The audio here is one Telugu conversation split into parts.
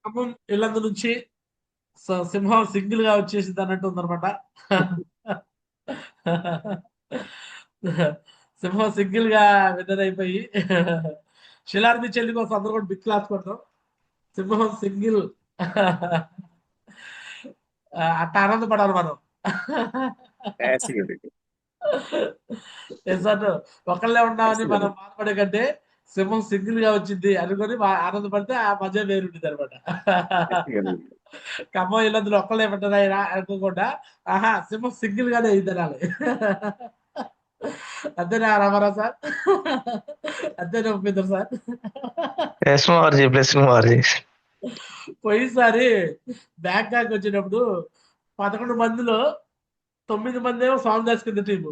ఖమ్మం ఇల్లందు నుంచి సింహం సింగిల్ గా వచ్చేసింది అన్నట్టు ఉందన్నమాట. సింహం సింగిల్ గా విన్నర్ అయిపోయి శిలార్మి చెల్లి కోసం అందరూ కూడా బిగ్ క్లాస్ కొడతాం. సింహం సింగిల్ అట్ట ఆనందపడాలి మనం. సార్ ఒకళ్ళే ఉన్నామని మనం బాధపడే కంటే సింహం సింగిల్ గా వచ్చింది అనుకొని ఆనందపడితే ఆ మజా వేరుంటుంది అనమాట. ఖమ్మం ఇల్లందులో ఒక్కళ్ళే పడ్డారా అనుకోకుండా ఆహా సింహం సింగిల్ గానే అయింది అనాలి. అంతేనా రామారావు సార్? అంతేనా ఉపేందర్ సార్? పోయినసారి బ్యాంకాక్ వచ్చినప్పుడు 11 మందిలో 9 మంది ఏమో స్వామి దాస్ కింద టీము,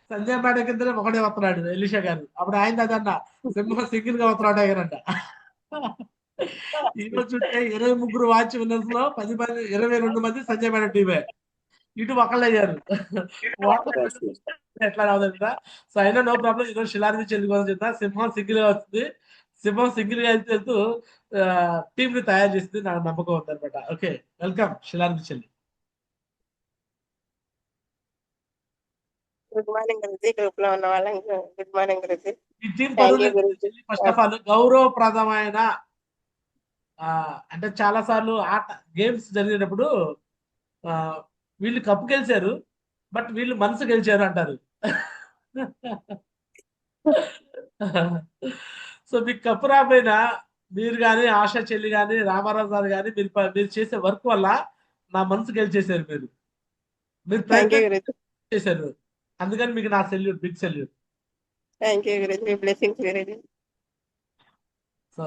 సంజయ్ మేడ కింద ఒకటే వస్తున్నాడు ఎలిషా గారు. అప్పుడు ఆయన అదన్న సింహ సింగిల్ గా వస్తున్నాడు ఆయనంట. ఈ రోజు చూస్తే 23 వాచ్ విన్నర్స్ లో 10 మంది 22 మంది సంజయ్ మేడం టీమే. ఇటు ఒకళ్ళు అయ్యారు. ఎట్లా రావద్దా? సో అయినా నో ప్రాబ్లం. ఈరోజు శిలార్మి చెల్లి కోసం చెప్తా. సింహం సింగిల్ గా వస్తుంది. సింహం సింగిల్ గా వెళ్తూ టీం ని తయారు చేస్తుంది నాకు నమ్మకం ఉంది అనమాట. ఓకే, వెల్కమ్ శిలార్మి చెల్లి. Good morning Guruji. గ్రూప్ లో ఉన్న వాళ్ళకి గుడ్ మార్నింగ్ గురుజీ. ఈ టీం థ్యాంక్ యూ గురుజీ. ఫస్ట్ ఆఫ్ ఆల్ గౌరవప్రదమైన అంటే చాలా సార్లు ఆట గేమ్స్ జరిగేటప్పుడు వీళ్ళు కప్పు గెలిచారు బట్ వీళ్ళు మనసు గెలిచారు అంటారు. సో మీకు కప్పు రాపోయినా మీరు కానీ ఆశా చెల్లి కానీ రామారావు గారు కానీ మీరు చేసే వర్క్ వల్ల నా మనసు గెలిచేశారు. మీరు ప్రయత్నం చేశారు. అందుకని మీకు నా salute, big salute. Thank you Guruji. Blessings Guruji. So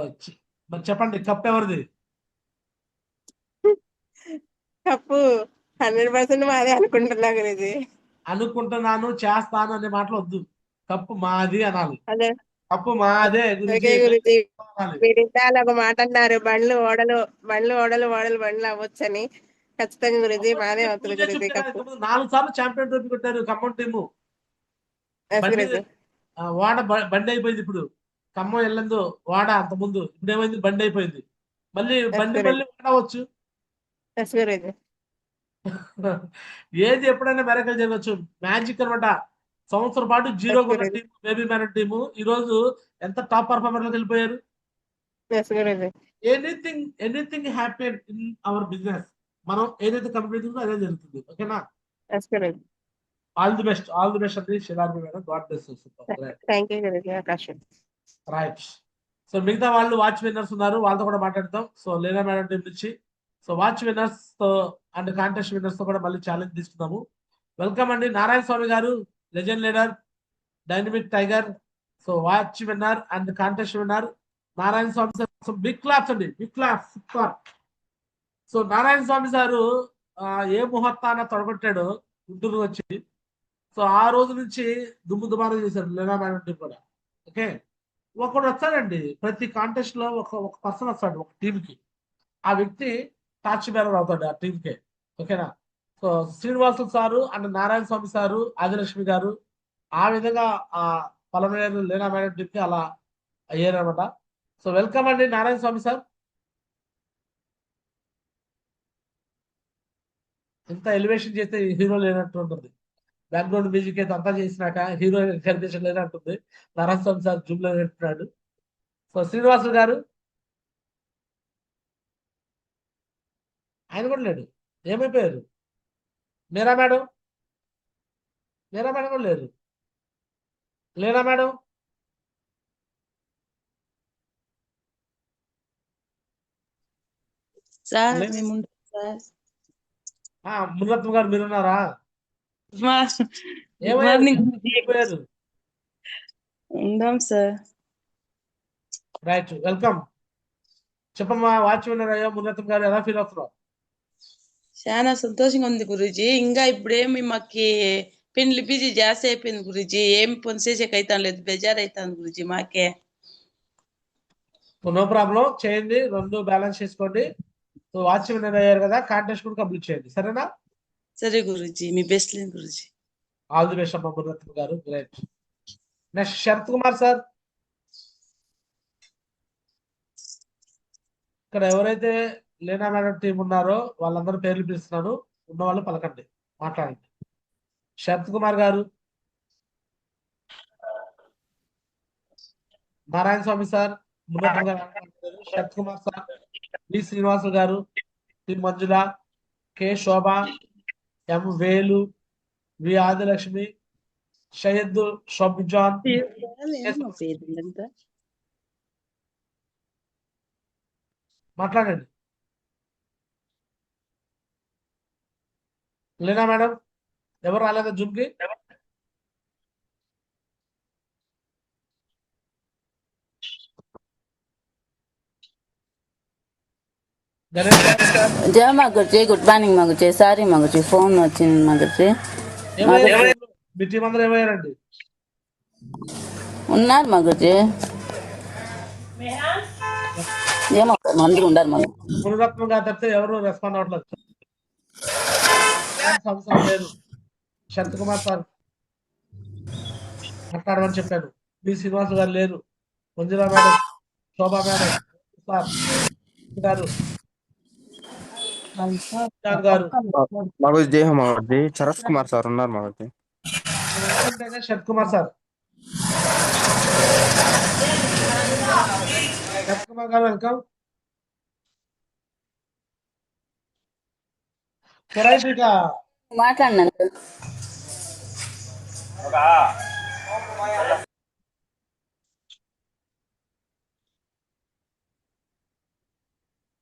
మరి చెప్పండి, కప్ ఎవరిది? కప్పు 100% మాదే అనుకుంటున్నా గురుజీ. అనుకుంటున్నాను, చేస్తాను అనే మాటలు వద్దు. కప్పు మాది అనాలి. అదే కప్పు మాదే ఓకే గురుజీ. మీరు ఇందాక ఒక మాట అన్నారు, బండ్లు ఓడలు బండ్లు అవ్వచ్చని. ఖచ్చితంగా గురుజీ మాదే అవుతుంది గురుజీ కప్పు. 4 సార్లు ఛాంపియన్ ట్రోఫీ కొట్టారు ఖమ్మం టీము. వాడ బండి అయిపోయింది ఇప్పుడు. ఖమ్మం వెళ్ళందు వాడ అంత ముందు, ఇప్పుడు ఏమైంది బండి అయిపోయింది. మళ్ళీ బండి వాడవచ్చు. ఏది ఎప్పుడైనా మెరకల్ జరగచ్చు. మ్యాజిక్ అనమాట. సంవత్సరం పాటు జీరో కొన్న టీము బేబీ మ్యాన్ టీము ఈ రోజు ఎంత టాప్ పర్ఫార్మర్ లోకి వెళ్ళిపోయారు. Anything happy in our business. మనం ఏదైతే కంప్లీట్ ఉందో అదే జరుగుతుంది. ఓకేనా? ఆల్ ది బెస్ట్ అండి శిలార్మి madam. God bless you. Right. So మిగతా వాళ్ళు వాచ్ విన్నర్స్ ఉన్నారు, వాళ్ళతో కూడా మాట్లాడతాం. సో లీలా మేడం టీం నుంచి సో వాచ్ విన్నర్స్ తో అండ్ కాంటెస్ట్ విన్నర్స్ తో కూడా మళ్ళీ ఛాలెంజ్ తీసుకుందాము. వెల్కమ్ అండి నారాయణ స్వామి గారు, legend leader, dynamic tiger. So watch winner and contest winner Narayana Swamy sir. So big claps అండి, big claps. Super. So Narayana Swamy sir ఏ ముహూర్తాన తొడగొట్టాడో గుంటూరు వచ్చి, సో ఆ రోజు నుంచి దుమారం చేశారు లీలా మేడం టీం కూడా. ఓకే, ఒకడు వస్తాడండి ప్రతి కాంటెస్ట్ లో, ఒక పర్సన్ వస్తాడు ఒక టీం కి. ఆ వ్యక్తి టార్చ్ బేరర్ అవుతాడు ఆ టీంకే. ఓకేనా? So Srinivasulu sir and Narayana Swamy sir, Adilakshmi గారు ఆ విధంగా ఆ పలమనేరు లీనా మేడం టీంకి అలా అయ్యారనమాట. సో వెల్కమ్ అండి నారాయణ స్వామి సార్. ఇంత ఎలివేషన్ చేస్తే హీరో లేనట్టు ఉంటుంది. బ్యాక్గ్రౌండ్ మ్యూజిక్ అయితే అంతా చేసినాక హీరో కనిపించడం లేనట్టుంది. నారాయణ స్వామి సార్ జూమ్ లో పెట్టున్నాడు. సో శ్రీనివాసులు గారు ఆయన కూడా లేడు, ఏమైపోయారు? మీరా మేడం కూడా లేరు. లేనా మేడం? మురత్నం గారు మీరున్నారా? ఏమైపోయారు? ఉందాం సార్. Right, welcome. చెప్పమ్మా, వాచ్ విన్నర్ అయ్యా మురత్నం గారు, ఎలా ఫీల్ అవుతున్నావు? చాలా సంతోషంగా ఉంది గురూజీ. ఇంకా ఇప్పుడేమి మాకి పెళ్లి బిజీ జాస్తి అయిపోయింది గురూజీ. ఏం పని చేసేకి అయితే లేదు, బెజార్ అవుతుంది గురూజీ మాకే. నో ప్రాబ్లం, చేయండి, 2 బ్యాలెన్స్ చేసుకోండి. సో వాచ్ విన్నర్ అయ్యారు కదా, కాంటెస్ట్ కూడా కంప్లీట్ చేయండి, సరేనా? సరే గురూజీ, మీ బెస్ట్ లేదు గురూజీ. ఆల్ ది బెస్ట్ అమ్మా మురత్నం గారు. Great. Next Sarath Kumar sir. ఇక్కడ ఎవరైతే లేనా మేడం టీం ఉన్నారో వాళ్ళందరూ పేర్లు పిలుస్తున్నాను, ఉన్న వాళ్ళు పలకండి, మాట్లాడండి. శరత్ కుమార్ గారు, నారాయణ స్వామి సార్, మున్నప్ప గారు, శరత్ కుమార్ సార్, వి శ్రీనివాసు గారు, టి మంజుల, కె శోభ, ఎం వేలు, వి ఆదిలక్ష్మి, షయద్ షబ్జాన్, మాట్లాడండి. లేనా మేడం ఎవరు రాలేదా జూమ్ కి? గణేష్ సార్, జయ మా గురుజీ, గుడ్ మార్నింగ్ మా గురుజీ. సారీ మా గురుజీ, ఫోన్ వచ్చింది మా గురుజీ. ఏమయ్యారు? మీ టీం అందరూ ఏమయ్యారండి? ఉన్నారు మా గురుజీ, ఏమో మందులు ఉండాలి మా గురుజీ. పునరత్నం గారు తప్పితే ఎవరు రెస్పాండ్ అవ్వట్లేదు. సంవత్సరం లేదు. శరత్ కుమార్ సార్ మాట్లాడమని చెప్పాను. బి శ్రీనివాస్ గారు లేరు. మంజుల మేడం, శోభా మేడం సార్ గారు, జాన్ గారు, మగజ్ జై మగజ్ శరత్ కుమార్ సార్ ఉన్నారు మగజ్. శరత్ కుమార్ సార్, శరత్ కుమార్ గారు వెల్కమ్. మాట్లాడినాను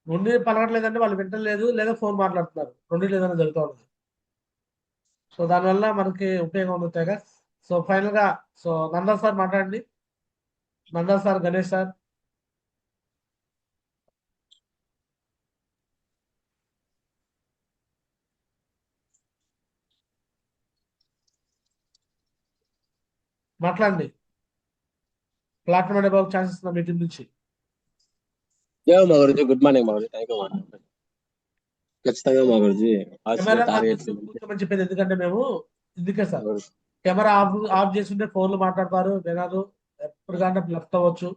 రెండు పలకట్లేదంటే వాళ్ళు వింటలేదు, లేదా ఫోన్ మాట్లాడుతున్నారు, రెండు లేదని జరుగుతూ ఉంది. సో దానివల్ల మనకి ఉపయోగం ఉంది. సో ఫైనల్ గా సో నందా సార్ మాట్లాడండి. Nanda sir, Ganesh sir. మాట్లాడండి. ప్లాట్ఫామ్ అనే బాబు ఛాన్సెస్ నా మీటింగ్ నుంచి. మా గురించి గుడ్ మార్నింగ్ మా గురించి, థ్యాంక్ యూ. ఖచ్చితంగా మా గురించి కూర్చోమని చెప్పేది ఎందుకంటే మేము ఇందుకే సార్, కెమెరా ఆఫ్ చేస్తుంటే ఫోన్లు మాట్లాడతారు, వినారు, ఎప్పుడు కానీ లెఫ్ట్ అవ్వచ్చు.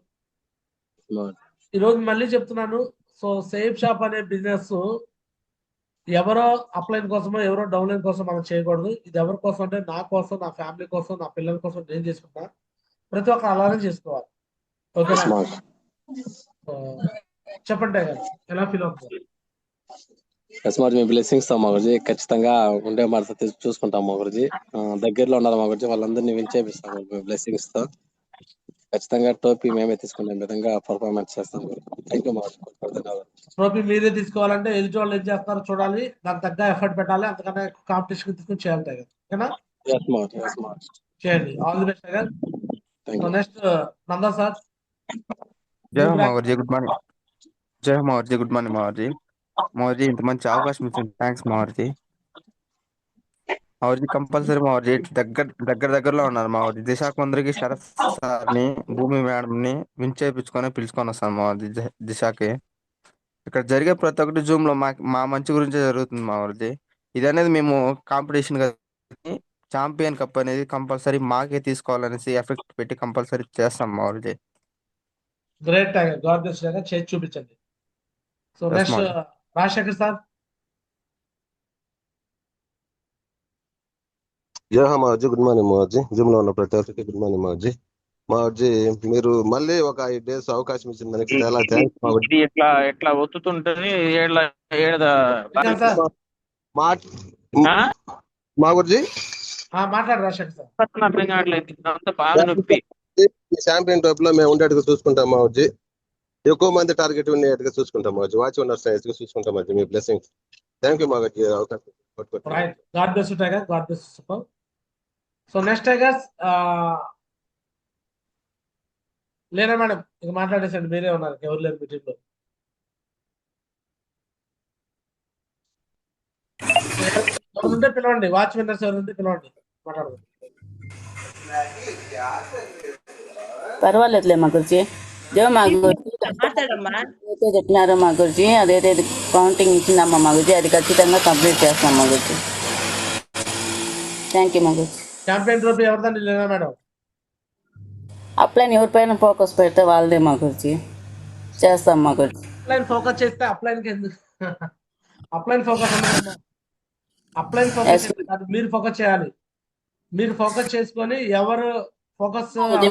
ఈ రోజు మళ్ళీ చెప్తున్నాను, సో సేఫ్ షాప్ అనే బిజినెస్ ఎవరో అప్లైన్ కోసమో ఎవరో డౌన్లైన్ కోసం మనం చేయకూడదు. ఇది ఎవరి కోసం అంటే నా కోసం, నా ఫ్యామిలీ కోసం, నా పిల్లల కోసం నేను చేసుకుంటా. ప్రతి ఒక్కరు అలానే చేసుకోవాలి. ఓకేనా? చెప్పండి ఎలా ఫీల్ అవుతుంది? మీ బ్లెస్సింగ్స్ తో మా గురించి ఖచ్చితంగా ఉండే మాట చూసుకుంటాం మా గురించి. దగ్గరలో ఉన్నారు మా గురించి, వాళ్ళందరినీ విన్ చేపిస్తాం బ్లెస్సింగ్స్ తో. ఖచ్చితంగా టోపీ మేమే తీసుకునే విధంగా పర్ఫార్మెన్స్ చేస్తాం. థ్యాంక్ యూ మా గురించి. ట్రోఫీ మీరే తీసుకోవాలంటే ఎదుటి వాళ్ళు ఏం చేస్తారో చూడాలి, దానికి తగ్గ ఎఫర్ట్ పెట్టాలి, అంతకన్నా కాంపిటీషన్ తీసుకుని చేయాలి. ఓకేనా? చేయండి. All the best tiger. Next Nanda sir. జై మగర్జీ, గుడ్ మార్నింగ్. జై మగర్జీ, గుడ్ మార్నింగ్ మగర్జీ. మగర్జీ ఇంత మంచి అవకాశం ఇచ్చింది, థ్యాంక్స్ మగర్జీ. మగర్జీ కంపల్సరీ మగర్జీ దగ్గరలో ఉన్నారు మగర్జీ. దిశ కొందరికి శరత్ సార్ని, భూమి మేడం ని విన్ చేయించుకొని పిలుచుకొని వస్తాను మగర్జీ దిశకి. ఇక్కడ జరిగే ప్రతి ఒక్కటి జూమ్ లో మా మంచి గురించే జరుగుతుంది మగర్జీ. ఇది అనేది మేము కాంపిటీషన్ ఛాంపియన్ కప్ అనేది కంపల్సరీ మాకే తీసుకోవాలనేసి ఎఫెక్ట్ పెట్టి కంపల్సరీ చేస్తాం మగర్జీ. Great tiger, God bless tiger. చేసి చూపించండి. So next Rajasekhar sir. మాజీ గుడ్ మార్నింగ్ మాజీ. జిమ్ లో ఉన్న ప్రతి ఒక్కరికి గుడ్ మార్నింగ్ మాజీ. మాజీ మీరు మళ్ళీ ఒక 5 days అవకాశం ఇచ్చిన దానికి చాలా థ్యాంక్స్. ఎట్లా ఒత్తుతుంటది మా గురించి మాట్లాడు రాజశేఖర్ సార్. ఛాంపియన్ టాప్ లో మేము ఉండేట్టుగా చూసుకుంటాం మాజీ. ఎక్కువ మంది టార్గెట్ ఉండేట్టుగా చూసుకుంటాం మాజీ. వాచ్ ఉన్న సైజ్ గా చూసుకుంటాం మాజీ. మీ బ్లెస్సింగ్స్. థ్యాంక్ యూ మాజీ అవకాశం. God bless tiger, God bless. Super. So next tigers లేనా మేడం, ఇక మాట్లాడేసండి. మీరే ఉన్నారు, ఎవరు లేరు మీటింగ్ లో. ఎవరుంటే పిలవండి, వాచ్ విన్నర్స్ ఎవరుంటే పిలవండి, మాట్లాడదాం. పర్వాలేదులే మా గురుజీ. జో మా గురుజీ ఏదైతే చెప్పినారో మా గురుజీ, అదైతే కౌంటింగ్ ఇచ్చిందమ్మా మా గురుజీ, అది ఖచ్చితంగా కంప్లీట్ చేస్తాం మా గురుజీ. థ్యాంక్ యూ మా గురుజీ. ఛాంపియన్ ట్రోఫీ ఎవరిదండి లేనా మేడం? అప్లైన్ ఎవరిపైన ఫోకస్ పెడితే వాళ్ళదే మా గురుజీ, చేస్తాం మా గురుజీ. అప్లైన్ ఫోకస్ చేస్తే అప్లైన్కి ఎందుకు upline focus upline focus Yes, చేస్తే కాదు, మీరు ఫోకస్ చేయాలి. మీరు ఫోకస్ చేసుకొని ఎవరు ఫోకస్ మాగుజీ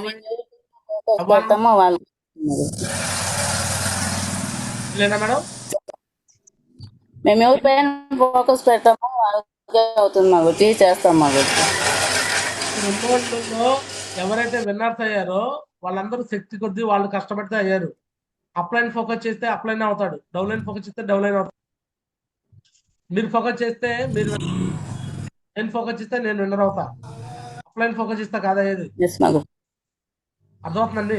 ఫోకస్ పెడతామో వాళ్ళు లేనా మేడం? మేము ఎవరిపైన ఫోకస్ పెడతామో వాళ్ళకే అవుతుంది మాగుజీ, చేస్తాం మాగుజీ. 2 రోజుల్లో ఎవరైతే విన్నర్స్ అయ్యారో వాళ్ళందరూ శక్తి కొద్దీ వాళ్ళు కష్టపడితే అయ్యారు. అప్లైన్ ఫోకస్ చేస్తే అప్లైన్ అవుతాడు, డౌన్లైన్ ఫోకస్ చేస్తే డౌన్లైన్ అవుతాడు. మీరు ఫోకస్ చేస్తే మీరు, నేను ఫోకస్ చేస్తే నేను విన్నర్ అవుతా. అప్లైన్ ఫోకస్ చేస్తే కాదు అయ్యేది. ఎస్ మాగుజీ. అర్థమవుతుందండి?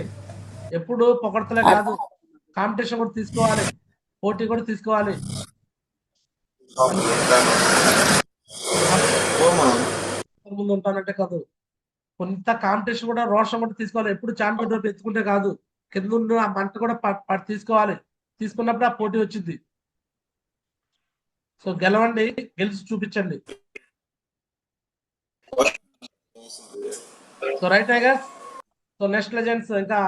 ఎప్పుడు పొగడతలే కాదు, కాంపిటీషన్ కూడా తీసుకోవాలి, పోటీ కూడా తీసుకోవాలి. ముందు ఉంటానంటే కాదు, కొంత కాంపిటీషన్ కూడా రోషన్ కూడా తీసుకోవాలి. ఎప్పుడు ఛాంపియన్ ట్రోఫీ ఎత్తుకుంటే కాదు, కింద ఉన్న ఆ మంట కూడా తీసుకోవాలి. తీసుకున్నప్పుడు ఆ పోటీ వచ్చింది. సో గెలవండి, గెలిచి చూపించండి. So right tigers. So next legends ఇంకా.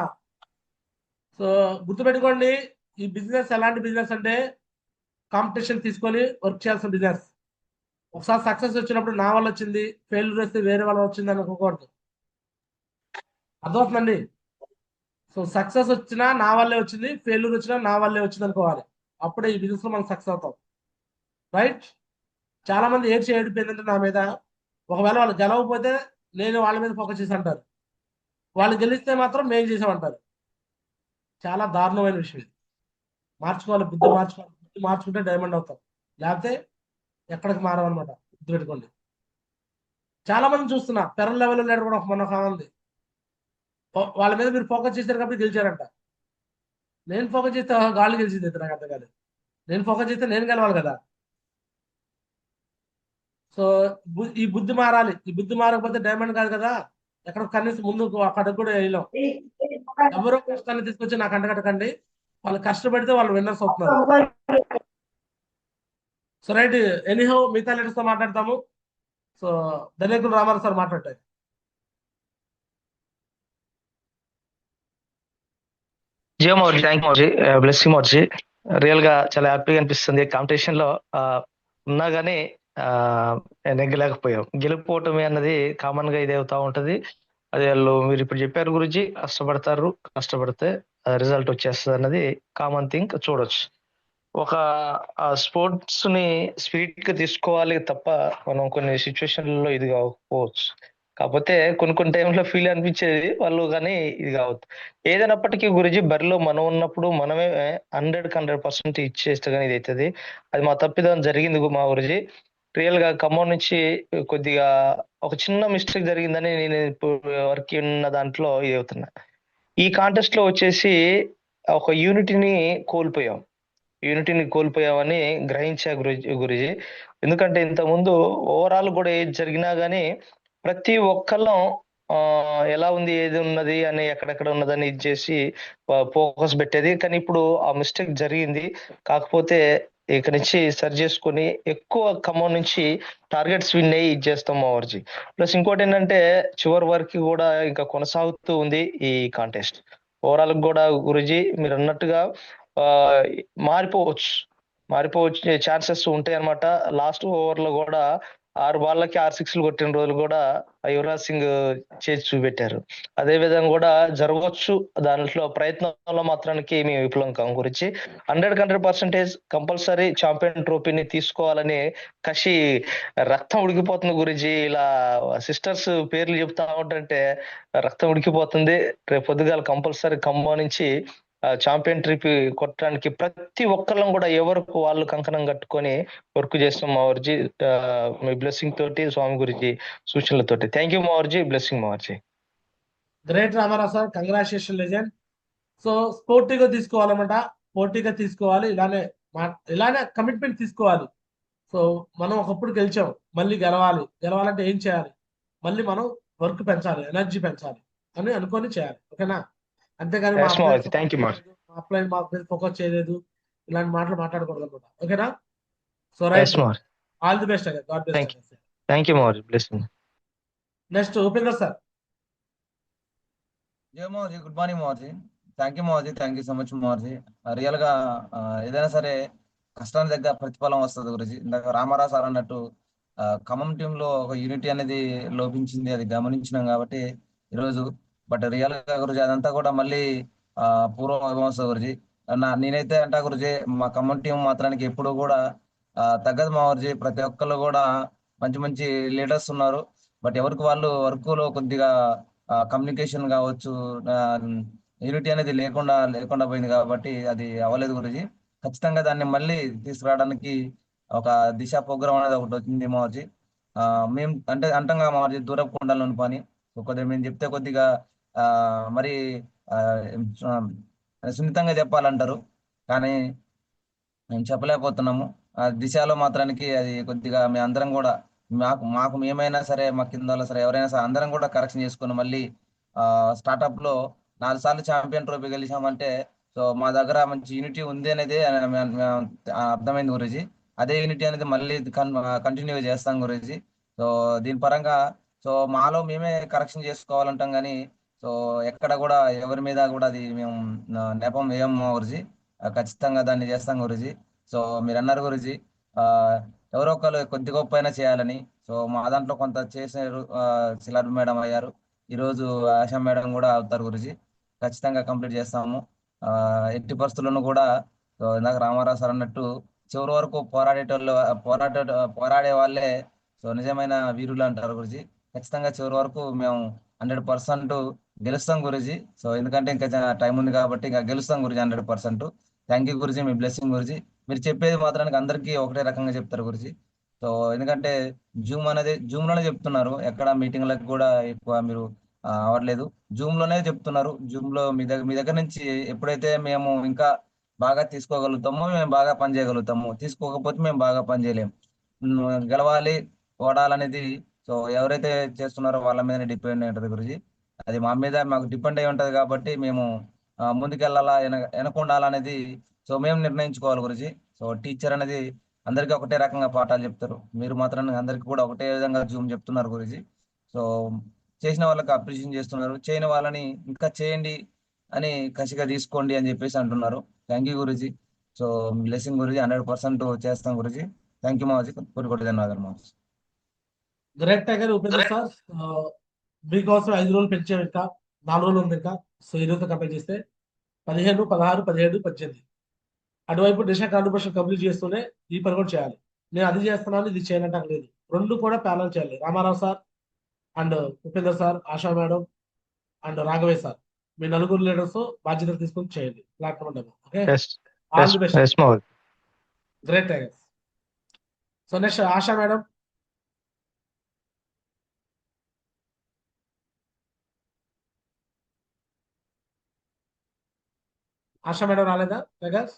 సో గుర్తుపెట్టుకోండి, ఈ బిజినెస్ ఎలాంటి బిజినెస్ అంటే కాంపిటీషన్ తీసుకొని వర్క్ చేయాల్సిన బిజినెస్. ఒకసారి సక్సెస్ వచ్చినప్పుడు నా వల్ల వచ్చింది, ఫెయిల్యూర్ వస్తే వేరే వల్ల వచ్చింది అనుకోకూడదు. అర్థమవుతుందండి? సో సక్సెస్ వచ్చినా నా వల్లే వచ్చింది, ఫెయిల్యూర్ వచ్చినా నా వల్లే వచ్చింది అనుకోవాలి. అప్పుడే ఈ బిజినెస్ లో మనం సక్సెస్ అవుతాం. రైట్? చాలా మంది ఏడిపోయిందంటే నా మీద, ఒకవేళ వాళ్ళు గెలవకపోతే నేను వాళ్ళ మీద ఫోకస్ చేసి అంటారు, వాళ్ళు గెలిస్తే మాత్రం మేము చేసామంటారు. చాలా దారుణమైన విషయం ఇది. మార్చుకోవాలి, బుద్ధి మార్చుకోవాలి. బుద్ధి మార్చుకుంటే డైమండ్ అవుతాం, లేకపోతే ఎక్కడికి మారమన్నమాట. గుర్తుపెట్టుకోండి. చాలా మంది చూస్తున్నా పెరల్ లెవెల్లో లేడు కూడా మొన్న కావాలి, వాళ్ళ మీద మీరు ఫోకస్ చేశారు కాబట్టి గెలిచారంట. నేను ఫోకస్ చేస్తే గాళ్ళు గెలిచింది అయితే నాకు అర్థం కాదు. నేను ఫోకస్ చేస్తే నేను గెలవాలి కదా. సో ఈ బుద్ధి మారాలి. ఈ బుద్ధి మారకపోతే డైమండ్ కాదు కదా, ఎక్కడ కనీసం ముందు అక్కడికి కూడా వెళ్ళాం. ఎవరో కష్టాన్ని తీసుకొచ్చి నాకు అంటగట్టకండి. వాళ్ళు కష్టపడితే వాళ్ళు విన్నర్స్ అవుతున్నారు. సో రైట్, ఎనీహౌ మిగతా లీడర్స్ తో మాట్లాడతాము. సో ధన్యకులు రామారావు సార్ మాట్లాడతారు. జియో మోర్జీ, థ్యాంక్ మోర్జీ, బ్లెస్సింగ్ మోర్జీ. రియల్ గా చాలా హ్యాపీగా అనిపిస్తుంది. కాంపిటీషన్ లో ఉన్నా గానీ నెగ్గలేకపోయాం. గెలుపుకోవటమే అన్నది కామన్ గా ఇదే అవుతా ఉంటది. అది వాళ్ళు మీరు ఇప్పుడు చెప్పారు గురించి, కష్టపడతారు, కష్టపడితే రిజల్ట్ వచ్చేస్తుంది అన్నది కామన్ థింగ్. చూడొచ్చు, ఒక స్పోర్ట్స్ ని స్పీడ్ గా తీసుకోవాలి తప్ప మనం కొన్ని సిచ్యువేషన్లలో ఇది కాకపోవచ్చు. కాకపోతే కొన్ని టైంలో ఫీల్ అనిపించేది వాళ్ళు, కానీ ఇది కావద్దు. ఏదైనప్పటికీ గురించి బరిలో మనం ఉన్నప్పుడు మనమే 100% ఇచ్చేస్తే కానీ ఇది అవుతుంది. అది మా తప్పిదం జరిగింది మా గురించి. రియల్ గా ఖమ్మం నుంచి కొద్దిగా ఒక చిన్న మిస్టేక్ జరిగిందని నేను ఇప్పుడు వర్క్ ఉన్న దాంట్లో ఇది అవుతున్నా. ఈ కాంటెస్ట్ లో వచ్చేసి ఒక యూనిటీని కోల్పోయామని గ్రహించా గురుజీ. ఎందుకంటే ఇంతకుముందు ఓవరాల్ కూడా ఏది జరిగినా గానీ ప్రతి ఒక్కళ్ళం ఎలా ఉంది, ఏది ఉన్నది అని, ఎక్కడెక్కడ ఉన్నదని ఇది చేసి ఫోకస్ పెట్టేది. కానీ ఇప్పుడు ఆ మిస్టేక్ జరిగింది. కాకపోతే ఇక నుంచి సరి చేసుకొని ఎక్కువ ఖమ్మం నుంచి టార్గెట్స్ విన్ అయ్యి ఇది చేస్తాం మా వర్జీ. ప్లస్ ఇంకోటి ఏంటంటే చివరి వరకు కూడా ఇంకా కొనసాగుతూ ఉంది ఈ కాంటెస్ట్. ఓవరాల్ కూడా గురుజీ మీరు అన్నట్టుగా మారిపోవచ్చు ఛాన్సెస్ ఉంటాయి అనమాట. లాస్ట్ ఓవర్ లో కూడా 6 బాళ్ళకి 6 సిక్స్లు కొట్టిన రోజులు కూడా యువరాజ్ సింగ్ చేసి చూపెట్టారు. అదే విధంగా కూడా జరగవచ్చు. దాంట్లో ప్రయత్నంలో మాత్రానికి మేము విఫలం కాం. గురించి 100% కంపల్సరీ ఛాంపియన్ ట్రోఫీని తీసుకోవాలని కసి రక్తం ఉడికిపోతుంది గురించి. ఇలా సిస్టర్స్ పేర్లు చెప్తా ఉంటుంటే రక్తం ఉడికిపోతుంది. రేపు పొద్దుగాల కంపల్సరీ ఖమ్మం నుంచి ఛాంపియన్ ట్రోఫీ కొట్టడానికి ప్రతి ఒక్కళ్ళం కూడా ఎవరికి వాళ్ళు కంకణం కట్టుకొని వర్క్ చేస్తాం మావర్జీ. మీ బ్లెస్సింగ్ తోటి, స్వామి గురించి సూచనలతోటి. థ్యాంక్ యూ మావర్జీ, బ్లెస్సింగ్ మావర్జీ. Great Ramarao sir, congratulation legend. So స్పోర్టివ్గా తీసుకోవాలన్నమాట, పోటీగా తీసుకోవాలి. ఇలానే కమిట్మెంట్ తీసుకోవాలి. సో మనం ఒకప్పుడు గెలిచాం, మళ్ళీ గెలవాలంటే ఏం చేయాలి? మళ్ళీ మనం వర్క్ పెంచాలి, ఎనర్జీ పెంచాలి అని అనుకొని చేయాలి. ఓకేనా? అంతేగాని అప్లైన్ మా ఫోకస్ చేయలేదు ఇలాంటి మాటలు మాట్లాడకూడదు అనమాట. ఓకేనా? So right, all the best. God bless. Thank you మోర్జీ, బ్లెస్సింగ్. Next Upender sir. జయ మోర్జీ, గుడ్ మార్నింగ్ మోర్జీ. థ్యాంక్ యూ మోర్జీ, థ్యాంక్ యూ సో మచ్ మోర్జీ. రియల్ గా ఏదైనా సరే కష్టానికి దగ్గర ప్రతిఫలం వస్తుంది గురుజీ. ఇందాక రామారావు సార్ అన్నట్టు ఖమ్మం టీమ్ లో ఒక యూనిటీ అనేది లోపించింది, అది గమనించినాం కాబట్టి ఈరోజు. బట్ రియల్ గా గురుజీ అదంతా కూడా మళ్ళీ పూర్వ వైభవం వస్తుంది గురుజీ. నేనైతే అంటా గురుజీ, మా ఖమ్మం టీం మాత్రానికి ఎప్పుడు కూడా తగ్గదు మా గురుజీ. ప్రతి ఒక్కళ్ళు కూడా మంచి మంచి లీడర్స్ ఉన్నారు. బట్ ఎవరికి వాళ్ళు వర్క్ లో కొద్దిగా కమ్యూనికేషన్ కావచ్చు, యూనిటీ అనేది లేకుండా పోయింది కాబట్టి అది అవ్వలేదు గురుజీ. ఖచ్చితంగా దాన్ని మళ్ళీ తీసుకురావడానికి ఒక దిశ ప్రోగ్రామ్ అనేది ఒకటి వచ్చింది మావర్జీ. మేము అంటే అంటంగా మావర్జీ దూరపు కొండలను పని కొద్దిగా మేము చెప్తే కొద్దిగా మరి ఆ, సున్నితంగా చెప్పాలంటారు, కానీ మేము చెప్పలేకపోతున్నాము. ఆ దిశలో మాత్రానికి అది కొద్దిగా మేము అందరం కూడా మాకు మేమైనా సరే, మా కింద వాళ్ళు సరే, ఎవరైనా సరే అందరం కూడా కరెక్షన్ చేసుకుని మళ్ళీ స్టార్ట్అప్ లో 4 సార్లు ఛాంపియన్ ట్రోఫీ గెలిచామంటే సో మా దగ్గర మంచి యూనిటీ ఉంది అనేది అర్థమైంది గురూజీ. అదే యూనిటీ అనేది మళ్ళీ కంటిన్యూ చేస్తాం గురూజీ. సో దీని పరంగా సో మాలో మేమే కరెక్షన్ చేసుకోవాలంటాం కానీ సో ఎక్కడ కూడా ఎవరి మీద కూడా అది మేము నెపం వేయం గురూజీ. ఖచ్చితంగా దాన్ని చేస్తాం గురూజీ. సో మీరు అన్నారు గురూజీ, ఎవరో ఒకరు కొద్ది గొప్ప అయినా చేయాలని. సో మా దాంట్లో కొంత చేసినారు. శిలాబ్ మేడం అయ్యారు, ఈరోజు ఆశా మేడం కూడా అవుతారు గురూజీ. ఖచ్చితంగా కంప్లీట్ చేస్తాము. ఎట్టి పరిస్థితులను కూడా సో ఇందాక రామారావు సార్ అన్నట్టు చివరి వరకు పోరాడే వాళ్ళే సో నిజమైన వీరులు అంటారు గురూజీ. ఖచ్చితంగా చివరి వరకు మేము 100% గెలుస్తాం గురూజీ. సో ఎందుకంటే ఇంకా టైం ఉంది కాబట్టి ఇంకా గెలుస్తాం Guruji 100%. Thank you Guruji, me blessing Guruji. మీరు చెప్పేది మాత్రానికి అందరికీ ఒకటే రకంగా చెప్తారు గురూజీ. సో ఎందుకంటే జూమ్ లోనే చెప్తున్నారు, ఎక్కడ మీటింగ్లకు కూడా ఎక్కువ మీరు అవ్వట్లేదు. జూమ్ లోనే చెప్తున్నారు. జూమ్ లో మీ దగ్గర నుంచి ఎప్పుడైతే మేము ఇంకా బాగా తీసుకోగలుగుతామో మేము బాగా పని చేయగలుగుతాము, తీసుకోకపోతే మేము బాగా పని చేయలేము. గెలవాలి, ఓడాలనేది సో ఎవరైతే చేస్తున్నారో వాళ్ళ మీదనే డిపెండ్ అయి ఉంటుంది గురూజీ. అది మా మీద మాకు డిపెండ్ అయి ఉంటది కాబట్టి మేము ముందుకెళ్ళాలా వెనకుండాలనేది సో మేము నిర్ణయించుకోవాలి గురూజీ. సో టీచర్ అనేది అందరికీ ఒకటే రకంగా పాఠాలు చెప్తారు, మీరు మాత్రం అందరికీ కూడా ఒకటే విధంగా జూమ్ చెప్తున్నారు గురూజీ. సో చేసిన వాళ్ళకి అప్రిషియేషన్ చేస్తున్నారు, చేయని వాళ్ళని ఇంకా చేయండి అని కసిగా తీసుకోండి అని చెప్పేసి అంటున్నారు. Thank you Guruji. So blessing Guruji, 100% చేస్తాం గురూజీ. థ్యాంక్ యూ మాజీ, కోటి ధన్యవాదాలు మాజీ. గ్రేట్ టైగర్ ఉపేంద్ర సార్, మీకోసం 5 రోజులు పెంచాం, ఇంకా 4 రోజులు ఉంది ఇంకా. సో ఈ రోజు కంప్లీట్ చేస్తే 15, 16, 17, 18 అటువైపు దిశ కాంట్రిబ్యూషన్ కంప్లీట్ చేస్తూనే ఈ పని కూడా చేయాలి. నేను అది చేస్తున్నాను ఇది చేయాలంటే లేదు, రెండు కూడా ప్యానల్ చేయాలి. Ramarao sir and Upendra sir, Asha madam and Raghava sir, మీ నలుగురు లీడర్స్ బాధ్యతలు తీసుకొని చేయండి platform demo. Okay, all the best. Great tigers. So next Asha madam. Asha madam రాలేదా tigers?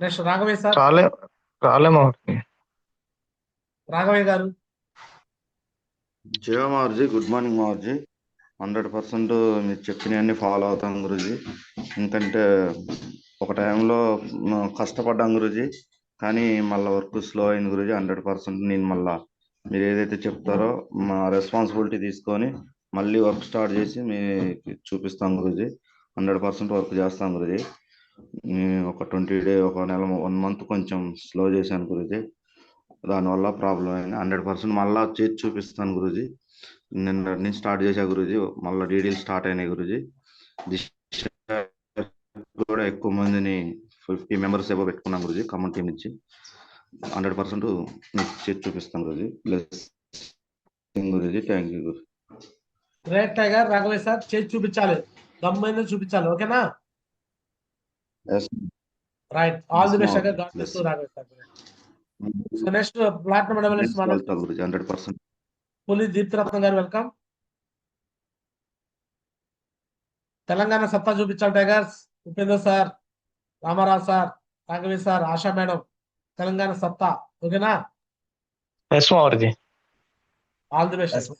Next Raghavaiah sir. Raghavaiah గారు. జయ మారుజీ, గుడ్ మార్నింగ్ మారుజీ. 100% మీరు చెప్పినవన్నీ ఫాలో అవుతాం గురుజీ. ఎందుకంటే ఒక టైంలో కష్టపడ్డాం గురుజీ, కానీ మళ్ళీ వర్క్ స్లో అయింది గురుజీ. 100% నేను మళ్ళీ మీరు ఏదైతే చెప్తారో మా రెస్పాన్సిబిలిటీ తీసుకొని మళ్ళీ వర్క్ స్టార్ట్ చేసి మీకు చూపిస్తాం గురుజీ. 100% వర్క్ చేస్తాం గురుజీ. ఒక 20 డే, ఒక నెల, 1 మంత్ కొంచెం స్లో చేశాను గురుజీ, దానివల్ల ప్రాబ్లం అయింది. 100% మళ్ళీ చేసి చూపిస్తాను గురుజీ. నిన్న నుంచి స్టార్ట్ చేశా గురుజీ, మళ్ళీ డీడీలు స్టార్ట్ అయినాయి గురుజీ. కూడా ఎక్కువ మందిని 50 మెంబర్స్ ఏవో పెట్టుకున్నాం గురుజీ ఖమ్మం టీం నుంచి. 100% చేసి చూపిస్తాం గురుజీ. Plus Guruji, thank you guru. Great tiger Raghavaiah sir, చేసి చూపించాలి, దమ్మైన చూపించాలి. ఓకేనా? Right, all the best. God bless you Raghavaiah sir. So next platinum medalist 100% పులి దీప్తిరత్నం గారు, వెల్కమ్. తెలంగాణ సత్తా చూపించాలి tigers. Upendra sir, Ramarao sir, Raghavaiah sir, Asha madam, Telangana సత్తా. ఓకేనా? All the best.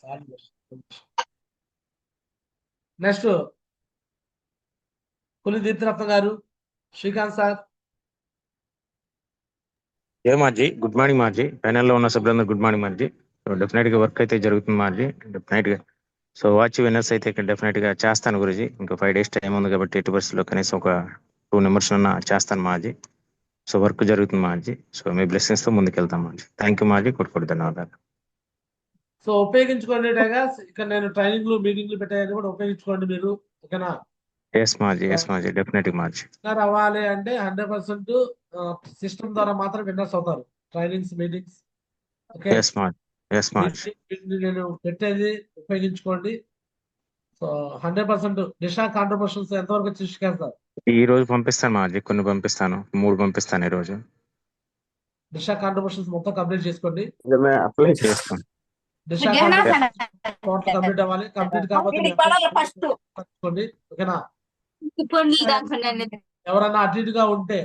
నెక్స్ట్ పులి దీప్తిరత్నం గారు, శ్రీకాంత్ సార్. ఏ మార్జీ, గుడ్ మార్నింగ్ మార్జీ. ప్యానెల్లో ఉన్న సభ్యులందరూ గుడ్ మార్నింగ్ మార్జీ. డెఫినెట్ గా వర్క్ అయితే జరుగుతుంది మార్జీ. డెఫినెట్ గా సో వాచ్ విన్నర్స్ అయితే ఇక్కడ డెఫినెట్ గా చేస్తాను గురుజీ. ఇంకా 5 days టైం ఉంది కాబట్టి ఎట్టి పరిస్థితుల్లో కనీసం ఒక 2 numbers అన్నా చేస్తాను మాజీ. సో వర్క్ జరుగుతుంది మాజీ. సో మీ బ్లెస్సింగ్స్ తో ముందుకెళ్తాం మాజీ. థ్యాంక్ యూ మాజీ. కొట్టుకోడు ధన్యవాదాలు. సో ఉపయోగించుకోండి టైగర్స్. ఇక్కడ నేను ట్రైనింగ్లు మీటింగ్లు పెట్టాయని కూడా ఉపయోగించుకోండి మీరు. ఓకేనా? ఎస్ మాజీ డెఫినెట్ మాజీ. విన్నర్ అవ్వాలి అంటే 100% సిస్టమ్ ద్వారా మాత్రం విన్నర్స్ అవుతారు. Trainings meetings. ఓకే, ఎస్ మాజీ. నేను పెట్టేది ఉపయోగించుకోండి. సో 100% దిశా కాంట్రిబ్యూషన్స్ ఎంతవరకు తీసుకెళ్తారు? ఈ రోజు పంపిస్తాను మాజీ. కొన్ని పంపిస్తాను, 3 పంపిస్తాను ఈ రోజు. దిశా కాంట్రిబ్యూషన్స్ మొత్తం కంప్లీట్ చేసుకోండి. అప్లై చేస్తాను. దిశా టోటల్ కంప్లీట్ అవ్వాలి. కంప్లీట్ కాకపోతే ఓకేనా? ఎవరైనా అటు ఇటుగా ఉంటే,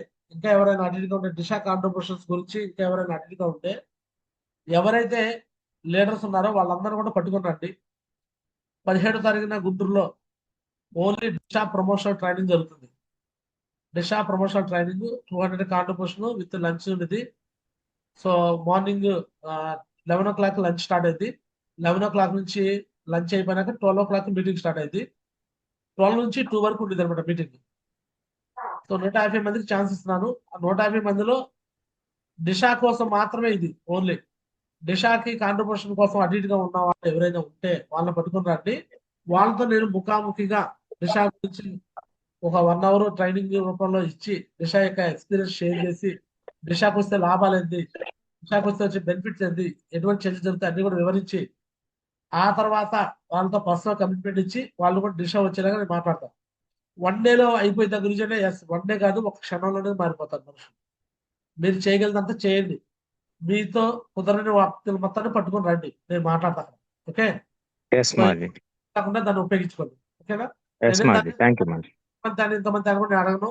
దిశా కాంట్రిబ్యూషన్స్ గురించి ఇంకా ఎవరైనా అటు ఇటుగా ఉంటే, ఎవరైతే లీడర్స్ ఉన్నారో వాళ్ళందరూ కూడా పట్టుకున్నాండి. 17వ తారీఖున గుంటూరులో ఓన్లీ దిశా ప్రమోషనల్ ట్రైనింగ్ జరుగుతుంది. Disha promotional training 200 contribution with lunch ఉంది. So morning 11 o'clock lunch start అయింది. 11 o'clock నుంచి లంచ్ అయిపోయినాక 12 o'clock మీటింగ్ స్టార్ట్ అయింది. 12 నుంచి 2 వరకు ఉండేది అనమాట మీటింగ్. సో 150 మందికి ఛాన్స్ ఇస్తున్నాను. ఆ 150 మందిలో దిశా కోసం మాత్రమే ఇది. ఓన్లీ దిశాకి కాంట్రిబ్యూషన్ కోసం అటు ఇటుగా ఉన్న వాళ్ళు ఎవరైనా ఉంటే వాళ్ళని పట్టుకుని రండి. వాళ్ళతో నేను ముఖాముఖిగా దిశా గురించి ఒక 1 hour ట్రైనింగ్ రూపంలో ఇచ్చి దిశ యొక్క ఎక్స్పీరియన్స్ షేర్ చేసి, దిశాకు వస్తే లాభాలు ఏంటి, దిశాకు వస్తే వచ్చే బెనిఫిట్స్ ఏంటి, ఎటువంటి చర్చలు జరుగుతాయి అన్ని కూడా వివరించి, ఆ తర్వాత వాళ్ళతో పర్సనల్ కమిట్మెంట్ ఇచ్చి వాళ్ళు కూడా దిశ వచ్చేలాగా నేను మాట్లాడతాను. 1 dayలో అయిపోయిన గురించి అంటే 1 day కాదు, ఒక క్షణంలోనే మారిపోతారు మనుషులు. మీరు చేయగలిగినంత చేయండి. మీతో కుదరని వ్యక్తులు మొత్తాన్ని పట్టుకొని రండి, నేను మాట్లాడతాను. ఓకే, కాకుండా దాన్ని ఉపయోగించుకోండి. ఓకేనా? దాన్ని ఇంతమంది అనుకుంటే అడగను.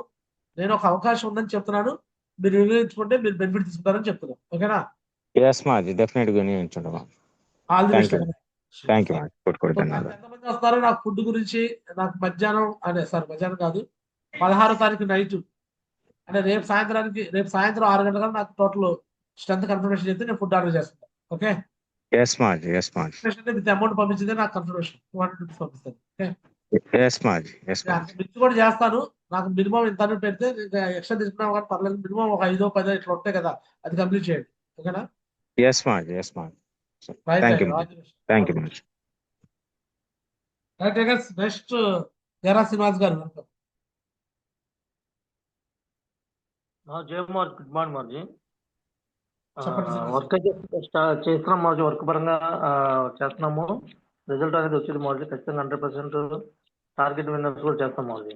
నేను ఒక అవకాశం ఉందని చెప్తున్నాను. మీరు వినియోగించుకుంటే మీరు బెనిఫిట్ తీసుకుంటారని చెప్తున్నాను. ఓకేనా? All the best. ఎంతమంది వస్తారో నాకు ఫుడ్ గురించి, నాకు మధ్యాహ్నం కాదు, 16వ తారీఖు నైట్ అంటే రేపు సాయంత్రం 6 గంటల నాకు టోటల్ స్ట్రెంత్ కన్ఫర్మేషన్ చేస్తే నేను ఫుడ్ ఆర్డర్ చేస్తాను. ఓకే, విత్ అమౌంట్ పంపించింది నాకు కన్ఫర్మేషన్ 200 rupees పంపిస్తాను. మిర్చి కూడా చేస్తాను. నాకు మినిమం ఇంత పెడితే ఎక్స్ట్రా తీసుకున్నా కానీ పర్లేదు. మినిమం ఒక 5-10 ఇట్లా ఉంటాయి కదా, అది కంప్లీట్ చేయండి. ఓకేనా? నెక్స్ట్ జరా శ్రీనివాస్ గారు. జయకుమార్, గుడ్ మార్నింగ్ మార్జీ. వర్క్ అయితే చేస్తున్నాం మార్జీ. వర్క్ పరంగా చేస్తున్నాము. రిజల్ట్ అనేది వచ్చేది మార్జీ. ఖచ్చితంగా 100% టార్గెట్ విన్నర్స్ కూడా చేస్తాం మార్జీ.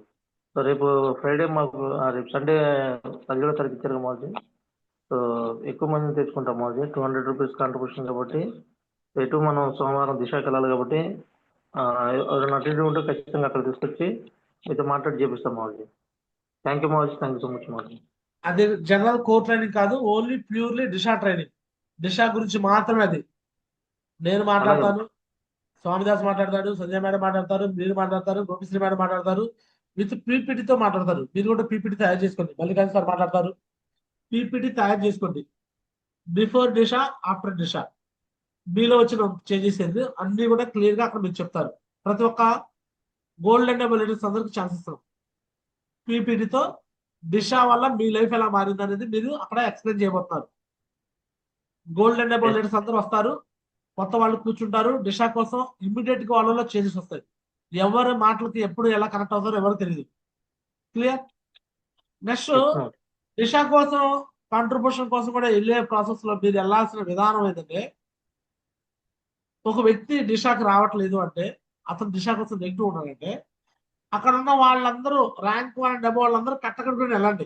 సో రేపు ఫ్రైడే మాకు, రేపు సండే 17వ తారీఖు ఇచ్చారు మార్జీ. సో ఎక్కువ మందిని తెచ్చుకుంటాం మార్జీ. 200 rupees కాంట్రిబ్యూషన్ కాబట్టి ఎటు మనం సోమవారం దిశకి వెళ్ళాలి కాబట్టి ఎవరైనా అటు ఉంటే ఖచ్చితంగా అక్కడ తీసుకొచ్చి మీతో మాట్లాడి చేపిస్తాం మార్జీ. థ్యాంక్ యూ మార్జీ. థ్యాంక్ యూ సో మచ్ మార్జీ. అది జనరల్ కోర్ ట్రైనింగ్ కాదు, only purely Disha training. Disha గురించి మాత్రమే అది. నేను మాట్లాడతాను, స్వామిదాస్ మాట్లాడతాడు, సంజయ్ మేడం మాట్లాడతారు, మీరు మాట్లాడతారు, గోపిశ్రీ మేడం మాట్లాడతారు, విత్ పీపీటీతో మాట్లాడతారు. మీరు కూడా పీపీటీ తయారు చేసుకోండి. మల్లికార్జున సార్ మాట్లాడతారు. పీపీటీ తయారు చేసుకోండి. బిఫోర్ దిశా, ఆఫ్టర్ దిశా, మీలో వచ్చిన చేంజెస్ ఏంది అన్ని కూడా క్లియర్ గా అక్కడ మీరు చెప్తారు. ప్రతి ఒక్క గోల్డ్ అండ్ డబుల్ లీడర్స్ అందరికి ఛాన్స్ ఇస్తాం. పీపీటీతో దిశా వల్ల మీ లైఫ్ ఎలా మారింది అనేది మీరు అక్కడ ఎక్స్ప్లెయిన్ చేయబోతున్నారు. గోల్డ్ అండ్ డబుల్ లీడర్స్ అందరూ వస్తారు, కొత్త వాళ్ళు కూర్చుంటారు. దిశా కోసం ఇమ్మీడియట్ గా వాళ్ళలో చేంజెస్ వస్తాయి. ఎవరి మాటలకి ఎప్పుడు ఎలా కనెక్ట్ అవుతారో ఎవరు తెలియదు. క్లియర్? నెక్స్ట్ దిశా కోసం కాంట్రిబ్యూషన్ కోసం కూడా వెళ్ళే ప్రాసెస్ లో మీరు వెళ్ళాల్సిన విధానం ఏంటంటే, ఒక వ్యక్తి దిశాకి రావట్లేదు అంటే, అతను దిశ కోసం నెగిటివ్ ఉన్నాడంటే, అక్కడ ఉన్న వాళ్ళందరూ ర్యాంక్ 1 and above వాళ్ళందరూ కట్టకట్టుకుని వెళ్ళండి.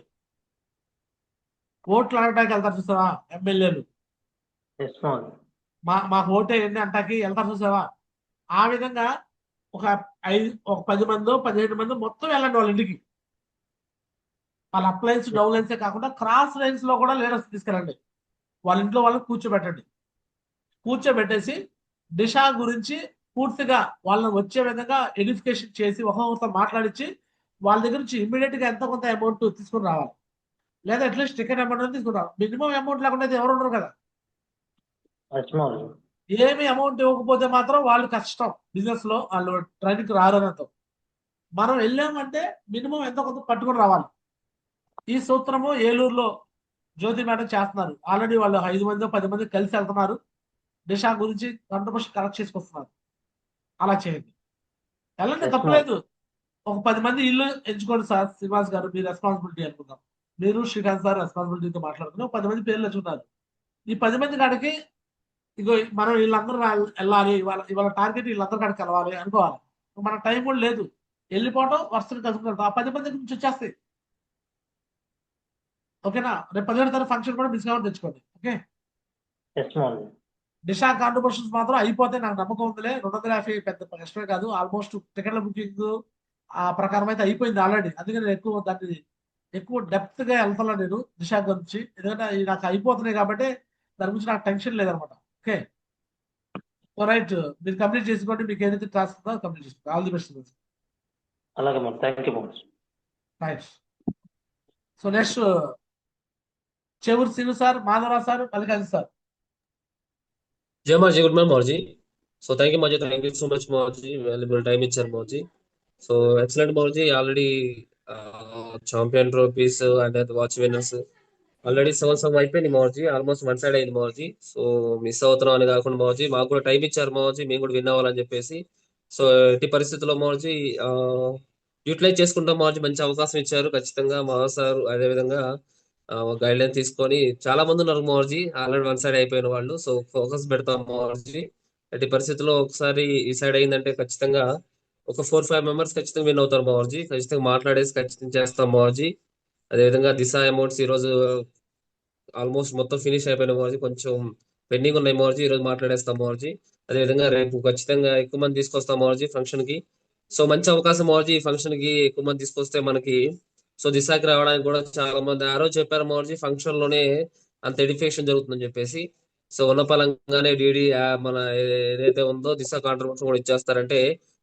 ఓట్లు అడగడానికి వెళ్తారు చూసావా ఎమ్మెల్యేలు, మాకు ఓటేయండి అంటాకి వెళ్తారు చూసావా, ఆ విధంగా ఒక 10 మందో 15 మందో మొత్తం వెళ్ళండి వాళ్ళ ఇంటికి. వాళ్ళ అప్ లైన్స్ డౌన్ లైన్సే కాకుండా క్రాస్ లైన్స్ లో కూడా లీడర్స్ తీసుకెళ్ళండి. వాళ్ళ ఇంట్లో వాళ్ళని కూర్చోబెట్టండి. కూర్చోబెట్టేసి దిశ గురించి పూర్తిగా వాళ్ళని వచ్చే విధంగా ఎడిఫికేషన్ చేసి ఒక్కొక్కరితో మాట్లాడించి వాళ్ళ దగ్గర నుంచి ఇమ్మీడియట్ గా ఎంత కొంత అమౌంట్ తీసుకుని రావాలి. లేదా అట్లీస్ట్ టికెట్ అమౌంట్ తీసుకుని రావాలి. మినిమం అమౌంట్ లేకుండా ఎవరు ఉండరు కదా. ఏమి అమౌంట్ ఇవ్వకపోతే మాత్రం వాళ్ళు కష్టం, బిజినెస్ లో వాళ్ళు ట్రైనింగ్ రారనతో. మనం వెళ్ళామంటే మినిమం ఎంతో కొంత పట్టుకొని రావాలి. ఈ సూత్రము ఏలూరులో జ్యోతి మేడం చేస్తున్నారు. ఆల్రెడీ వాళ్ళు 5 మంది 10 మంది కలిసి వెళ్తున్నారు. దిశ గురించి కంట్రిబ్యూషన్ కలెక్ట్ చేసుకొస్తున్నారు. అలా చేయండి, వెళ్ళండి, తప్పలేదు. ఒక 10 మంది ఇల్లు ఎంచుకోండి సార్. శ్రీనివాస్ గారు మీ రెస్పాన్సిబిలిటీ అనుకుందాం. మీరు శ్రీకాంత్ సార్ రెస్పాన్సిబిలిటీతో మాట్లాడుకుని 10 మంది పేర్లు ఎంచుకుంటారు. ఈ 10 మంది కాడికి ఇగో మనం వీళ్ళందరూ వెళ్ళాలి, ఇవాళ టార్గెట్ వీళ్ళందరూ కాడికి వెళ్ళాలి అనుకోవాలి. మన టైం కూడా లేదు, వెళ్ళిపోవడం వర్షం కలుసుకుంటాం. ఆ 10 మంది నుంచి వచ్చేస్తాయి. ఓకేనా? రేపు 17 తారీఖు ఫంక్షన్ కూడా డిస్కౌంట్ తెచ్చుకోండి. ఓకే, దిశా కాంట్రిబ్యూషన్స్ మాత్రం అయిపోతే నాకు నమ్మకం ఉందిలే. 250 పెద్ద కష్టమే కాదు. ఆల్మోస్ట్ టికెట్ల బుకింగ్ ఆ ప్రకారం అయితే అయిపోయింది ఆల్రెడీ. అందుకని నేను ఎక్కువ డెప్త్ గా వెళ్తాను నేను దిశ గురించి. ఎందుకంటే నాకు అయిపోతున్నాయి కాబట్టి దాని గురించి నాకు టెన్షన్ లేదనమాట. ఓకే, రైట్, మీరు కంప్లీట్ చేసుకోండి. మీకు ఏదైతే టాస్క్ ఉందో కంప్లీట్ చేసుకోండి. All the best. అలాగే ma'am, thank you ma'am. Right. So next Chevuru Srinu sir, Madhavarao sir, Mallikarjuna sir. జై మాజీ, గుడ్ మార్నింగ్ మాజీ. సో థ్యాంక్ యూ మాజీ, థ్యాంక్ యూ సో మచ్ మాజీ, వాల్యుబుల్ టైం ఇచ్చారు మాజీ. సో ఎక్సలెంట్ మాజీ. Already champion trophies and watch winners already సగం అయిపోయింది మాజీ. ఆల్మోస్ట్ 1 సైడ్ అయింది మాజీ. సో మిస్ అవుతున్నాం అని కాకుండా మాజీ మాకు కూడా టైం ఇచ్చారు మాజీ, మేము కూడా విన్ అవ్వాలని చెప్పేసి. సో ఎట్టి పరిస్థితుల్లో మాజీ యూటిలైజ్ చేసుకుంటాం మాజీ. మంచి అవకాశం ఇచ్చారు ఖచ్చితంగా మా సార్. అదేవిధంగా గైడ్ లైన్ తీసుకొని చాలా మంది ఉన్నారు మోర్జీ, ఆల్రెడీ 1 సైడ్ అయిపోయిన వాళ్ళు. సో ఫోకస్ పెడతాం మోర్జీ. ఎట్టి పరిస్థితుల్లో ఒకసారి ఈ సైడ్ అయిందంటే ఖచ్చితంగా ఒక 4-5 మెంబర్స్ ఖచ్చితంగా విన్ అవుతారు మోర్జీ. ఖచ్చితంగా మాట్లాడేసి ఖచ్చితంగా చేస్తాం మోర్జీ. అదేవిధంగా దిశ అమౌంట్స్ ఈరోజు ఆల్మోస్ట్ మొత్తం ఫినిష్ అయిపోయిన మోర్జీ, కొంచెం పెండింగ్ ఉన్నాయి మోర్జీ. ఈరోజు మాట్లాడేస్తాం మోర్జీ. అదేవిధంగా రేపు ఖచ్చితంగా ఎక్కువ మంది తీసుకొస్తాం మోర్జీ ఫంక్షన్ కి. సో మంచి అవకాశం మోర్జీ, ఈ ఫంక్షన్ కి ఎక్కువ మంది తీసుకొస్తే మనకి. సో దిశాకి రావడానికి కూడా చాలా మంది ఆ రోజు చెప్పారు మోర్జీ, ఫంక్షన్ లోనే అంత ఎడిఫికేషన్ జరుగుతుందని చెప్పేసి. సో ఉన్న పలంగానే డిడి మన ఏదైతే ఉందో దిశ కాంట్రిబ్యూషన్ కూడా ఇచ్చేస్తారంటే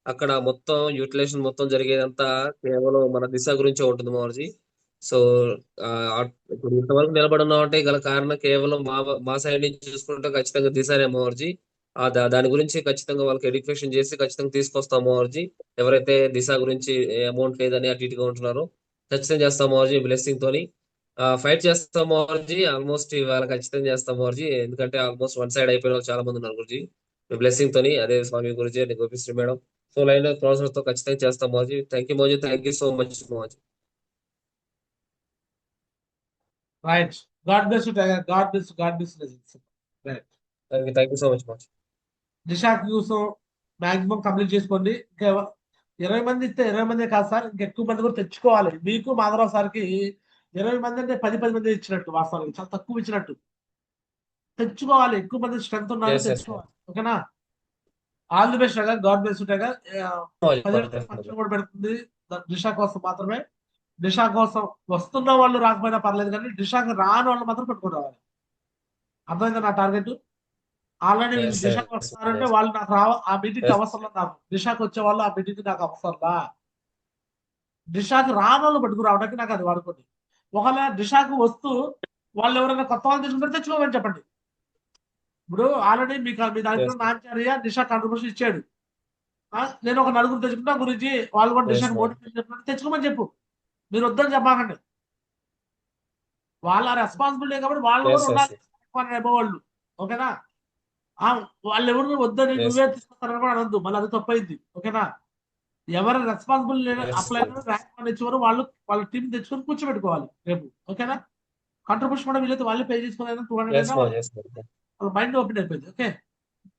అక్కడ మొత్తం యూటిలైజేషన్ మొత్తం జరిగేదంతా కేవలం మన దిశ గురించే ఉంటుంది మోర్జీ. సో ఇప్పుడు ఇంతవరకు నిలబడి ఉన్నామంటే గల కారణం కేవలం మా సైడ్ నుంచి చూసుకుంటే ఖచ్చితంగా దిశనే మోర్జీ. దాని గురించి ఖచ్చితంగా వాళ్ళకి ఎడ్యుకేషన్ చేసి ఖచ్చితంగా తీసుకొస్తాం మోర్జీ. ఎవరైతే దిశ గురించి అమౌంట్ లేదని అటు ఇటుగా ఉంటున్నారో ఖచ్చితంగా చేస్తాం మోర్జీ. బ్లెస్సింగ్ తోని ఫైట్ చేస్తాం మోర్జీ. ఆల్మోస్ట్ ఇవాళ ఖచ్చితంగా చేస్తాం మోర్జీ. ఎందుకంటే ఆల్మోస్ట్ 1 సైడ్ అయిపోయిన వాళ్ళు చాలా మంది ఉన్నారు గురుజీ. మీ బ్లెస్సింగ్ తోని అదే స్వామి గురుజీ and Gopisri madam. So line లో ప్రాసెస్ తో ఖచ్చితంగా చేస్తాం మోర్జీ. థ్యాంక్ యూ మోర్జీ, థ్యాంక్ యూ సో మచ్ మోర్జీ. Right, God bless you tiger, God bless right. Thank you so much మోర్జీ. దిశా కోసం మాక్సిమం కంప్లీట్ చేసుకోండి. ఇంకా 20 మంది ఇస్తే 20 మందే కాదు సార్, ఇంకా ఎక్కువ మంది కూడా తెచ్చుకోవాలి. మీకు మాధవరావు సార్కి 20 మంది అంటే 10 మంది ఇచ్చినట్టు, వాస్తవానికి చాలా తక్కువ ఇచ్చినట్టు. తెచ్చుకోవాలి, ఎక్కువ మంది స్ట్రెంత్ ఉన్నారు, తెచ్చుకోవాలి. ఓకేనా? All the best tiger, God bless you tiger. 17 function కూడా పెడుతుంది దిశా కోసం మాత్రమే. దిశా కోసం వస్తున్న వాళ్ళు రాకపోయినా పర్లేదు, కానీ దిశాకి రాని వాళ్ళు మాత్రం పెట్టుకుని రావాలి. అర్థమైందా నా టార్గెట్? ఆల్రెడీ దిశాకి వస్తున్నారంటే వాళ్ళు నాకు ఆ మీటింగ్ అవసరం నాకు. దిశాకి వచ్చే వాళ్ళు ఆ మీటింగ్ నాకు అవసరంలా. దిశాకి రాని వాళ్ళు పెట్టుకురావడానికి నాకు అది వాడుకోండి. ఒకవేళ దిశాకి వస్తూ వాళ్ళు ఎవరైనా కొత్త వాళ్ళు తెచ్చుకుంటే తెచ్చుకోమని చెప్పండి. ఇప్పుడు ఆల్రెడీ మీ దాంట్లో నాచార్య దిశా కాంట్రిబ్యూషన్ ఇచ్చాడు. నేను ఒక 4 తెచ్చుకుంటా గురించి, వాళ్ళు కూడా దిశాకి మోటివేషన్ చెప్పినట్టు తెచ్చుకోమని చెప్పు. మీరు వద్దని చెప్పకండి. వాళ్ళ రెస్పాన్సిబిలిటీ కాబట్టి వాళ్ళు కూడా ఉండాలి వాళ్ళు. ఓకేనా? వాళ్ళు ఎవరు వద్దని నువ్వే తీసుకొస్తారని కూడా అనొద్దు, మళ్ళీ అది తప్పైంది. ఓకేనా? ఎవరి రెస్పాన్సిబుల్ అప్లై ర్యాంక్ ఇచ్చేవారు వాళ్ళ టీం తెచ్చుకొని కూర్చోబెట్టుకోవాలి రేపు. ఓకేనా? కాంట్రిబ్యూషన్ కూడా వీళ్ళైతే వాళ్ళు పే చేసుకునే 200 వాళ్ళ మైండ్ ఓపెన్ అయిపోయింది. Okay,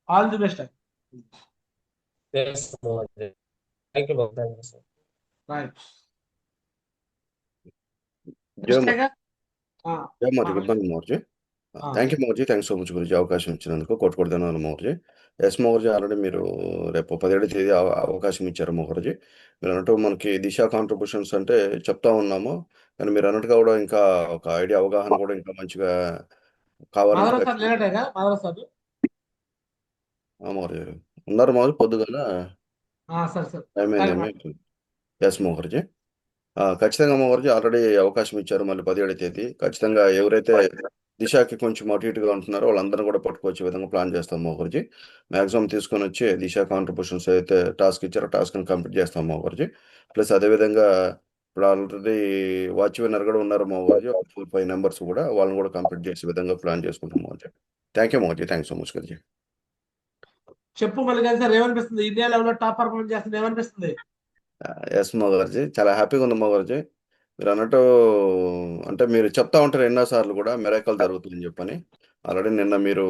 all the best. Right. Good morning మోర్జీ. థ్యాంక్ యూ మోర్జీ, థ్యాంక్స్ సో మచ్ గురించి అవకాశం ఇచ్చినందుకు. కోటి ధన్యవాదాలు మోర్జీ. ఎస్ మోర్జీ, ఆల్రెడీ మీరు రేపు 17వ తేదీ అవకాశం ఇచ్చారు మోర్జీ. మీరు అన్నట్టు మనకి దిశా కాంట్రిబ్యూషన్స్ అంటే చెప్తా ఉన్నాము, కానీ మీరు అన్నట్టుగా కూడా ఇంకా ఒక ఐడియా అవగాహన కూడా ఇంకా మంచిగా కావాలని మోర్జీ ఉన్నారు మోర్జీ. పొద్దుగల టైం అయింది. ఎస్ మోహర్జీ, ఖచ్చితంగా మోహర్జీ ఆల్రెడీ అవకాశం ఇచ్చారు. మళ్ళీ 17వ తేదీ ఖచ్చితంగా ఎవరైతే దిశకి కొంచెం అటు ఇటుగా ఉంటున్నారో వాళ్ళందరినీ కూడా పట్టుకొచ్చే విధంగా ప్లాన్ చేస్తాం మోహర్జీ. మ్యాక్సిమం తీసుకొని వచ్చి దిశ కాంట్రిబ్యూషన్స్ అయితే టాస్క్ ఇచ్చారో టాస్క్ని కంప్లీట్ చేస్తాం మోహర్జీ. ప్లస్ అదేవిధంగా ఇప్పుడు ఆల్రెడీ వాచ్ విన్నర్ కూడా ఉన్నారు మోహర్జీ, ఒక 4-5 మెంబర్స్ కూడా, వాళ్ళని కూడా కంప్లీట్ చేసే విధంగా ప్లాన్ చేసుకుంటాం మోహర్జీ. థ్యాంక్ యూ మోహర్జీ, థ్యాంక్ సో మచ్ గురుజీ. చెప్పు మల్లికార్జున సార్, ఏమనిపిస్తుంది? ఇండియా లెవెల్లో టాప్ పర్ఫార్మెన్స్ చేస్తుంది, ఏమనిపిస్తుంది? ఎస్ మోహర్జీ, చాలా హ్యాపీగా ఉంది మోహర్జీ. మీరు అన్నట్టు అంటే మీరు చెప్తా ఉంటారు ఎన్నోసార్లు కూడా మిరాకల్ జరుగుతుందని చెప్పని. ఆల్రెడీ నిన్న మీరు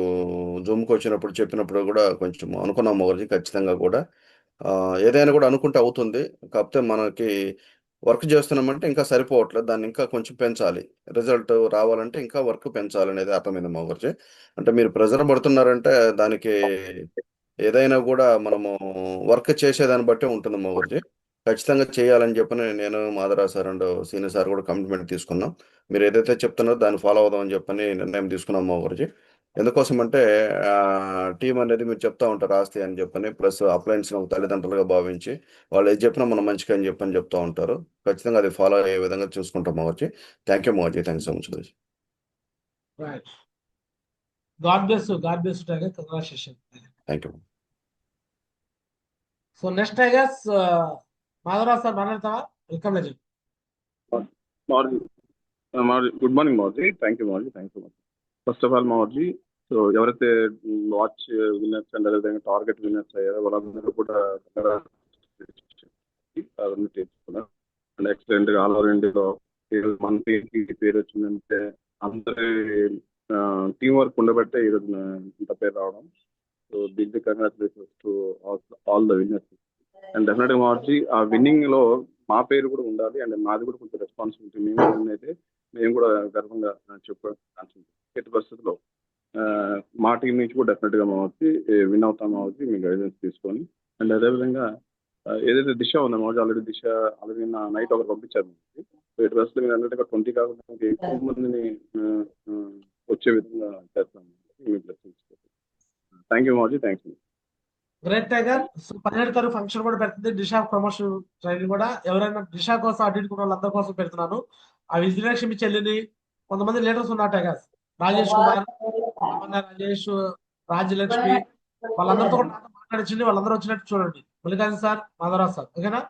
జూమ్కి వచ్చినప్పుడు చెప్పినప్పుడు కూడా కొంచెం అనుకున్నాం మోహర్జీ, ఖచ్చితంగా కూడా ఏదైనా కూడా అనుకుంటే అవుతుంది. కాకపోతే మనకి వర్క్ చేస్తున్నామంటే ఇంకా సరిపోవట్లేదు, దాన్ని ఇంకా కొంచెం పెంచాలి, రిజల్ట్ రావాలంటే ఇంకా వర్క్ పెంచాలి అనేది అర్థమైంది మోహర్జీ. అంటే మీరు ప్రెజర్ పడుతున్నారంటే దానికి ఏదైనా కూడా మనము వర్క్ చేసేదాన్ని బట్టి ఉంటుంది మోహర్జీ. ఖచ్చితంగా చేయాలని చెప్పని నేను, మాధరా సార్ అండ్ సీనియర్ సార్ కూడా కమిట్మెంట్ తీసుకున్నాం. మీరు ఏదైతే చెప్తున్నారో దాన్ని ఫాలో అవుదామని చెప్పని నిర్ణయం తీసుకున్నాం మోహర్జీ. ఎందుకోసం అంటే టీం అనేది మీరు చెప్తా ఉంటారు ఆస్తి అని చెప్పని, ప్లస్ అప్లయన్స్ తల్లిదండ్రులుగా భావించి వాళ్ళు ఏది చెప్పినా మనం మంచిగా అని చెప్పని చెప్తా ఉంటారు. ఖచ్చితంగా అది ఫాలో అయ్యే విధంగా చూసుకుంటాం మోహర్జీ. థ్యాంక్ యూ మోహర్జీ, థ్యాంక్ సో మచ్ గురుజీ. Right, God bless you, God bless you tiger, congratulation. Thank you. So next tigers Madhavarao sir మాట్లాడతావా? Welcome legend. గుడ్ మార్నింగ్ మోర్జీ, థ్యాంక్ యూ మోర్జీ, thank you. First of all మోర్జీ, సో ఎవరైతే వాచ్ విన్నర్స్ అండ్ అదేవిధంగా టార్గెట్ విన్నర్స్ అయ్యారో వాళ్ళందరూ కూడా చేసుకున్నారు. అండ్ ఎక్సలెంట్గా ఆల్ ఓవర్ ఇండియాలో మన పేరు వచ్చిందంటే అందరి టీం వర్క్ ఉండబట్టే ఈరోజు ఇంత పేరు రావడం. So big congratulations to all the winners. And డెఫినెట్గా మార్చి ఆ విన్నింగ్ లో మా పేరు కూడా ఉండాలి, అండ్ మాది కూడా కొంచెం రెస్పాన్సిబిలిటీ. మేము అయితే మేము కూడా గర్వంగా చెప్పాల్సింది. ఎట్టి పరిస్థితుల్లో మా టీం నుంచి కూడా డెఫినెట్గా మార్చి విన్ అవుతాం మార్చి మీ గైడెన్స్ తీసుకొని. అండ్ అదేవిధంగా ఏదైతే దిశ ఉందో మార్చి ఆల్రెడీ నా నైట్ ఒకరు పంపించారు. సో ఎట్టి పరిస్థితుల్లో మీరు అన్నట్టుగా 20 కాకుండా ఎక్కువ మందిని వచ్చే విధంగా చేస్తాం. మీ బ్లెస్సింగ్స్. థ్యాంక్ యూ మార్జీ, థ్యాంక్స్. Great tiger. సో 17 తారీఖు ఫంక్షన్ కూడా పెడుతుంది, దిశా ప్రమోషన్ ట్రైనింగ్ కూడా. ఎవరైనా దిశా కోసం అడ్డుకున్న వాళ్ళందరి కోసం పెడుతున్నాను. ఆ విజయలక్ష్మి చెల్లిని, కొంతమంది లీడర్స్ ఉన్నారు టైగర్స్, రాజేష్ కుమార్, రాజేష్, రాజ్యలక్ష్మి, వాళ్ళందరితో కూడా నాతో మాట్లాడించండి. వాళ్ళందరూ వచ్చినట్టు చూడండి. మల్లికార్జున సార్, మాధవరావు సార్, ఓకేనా?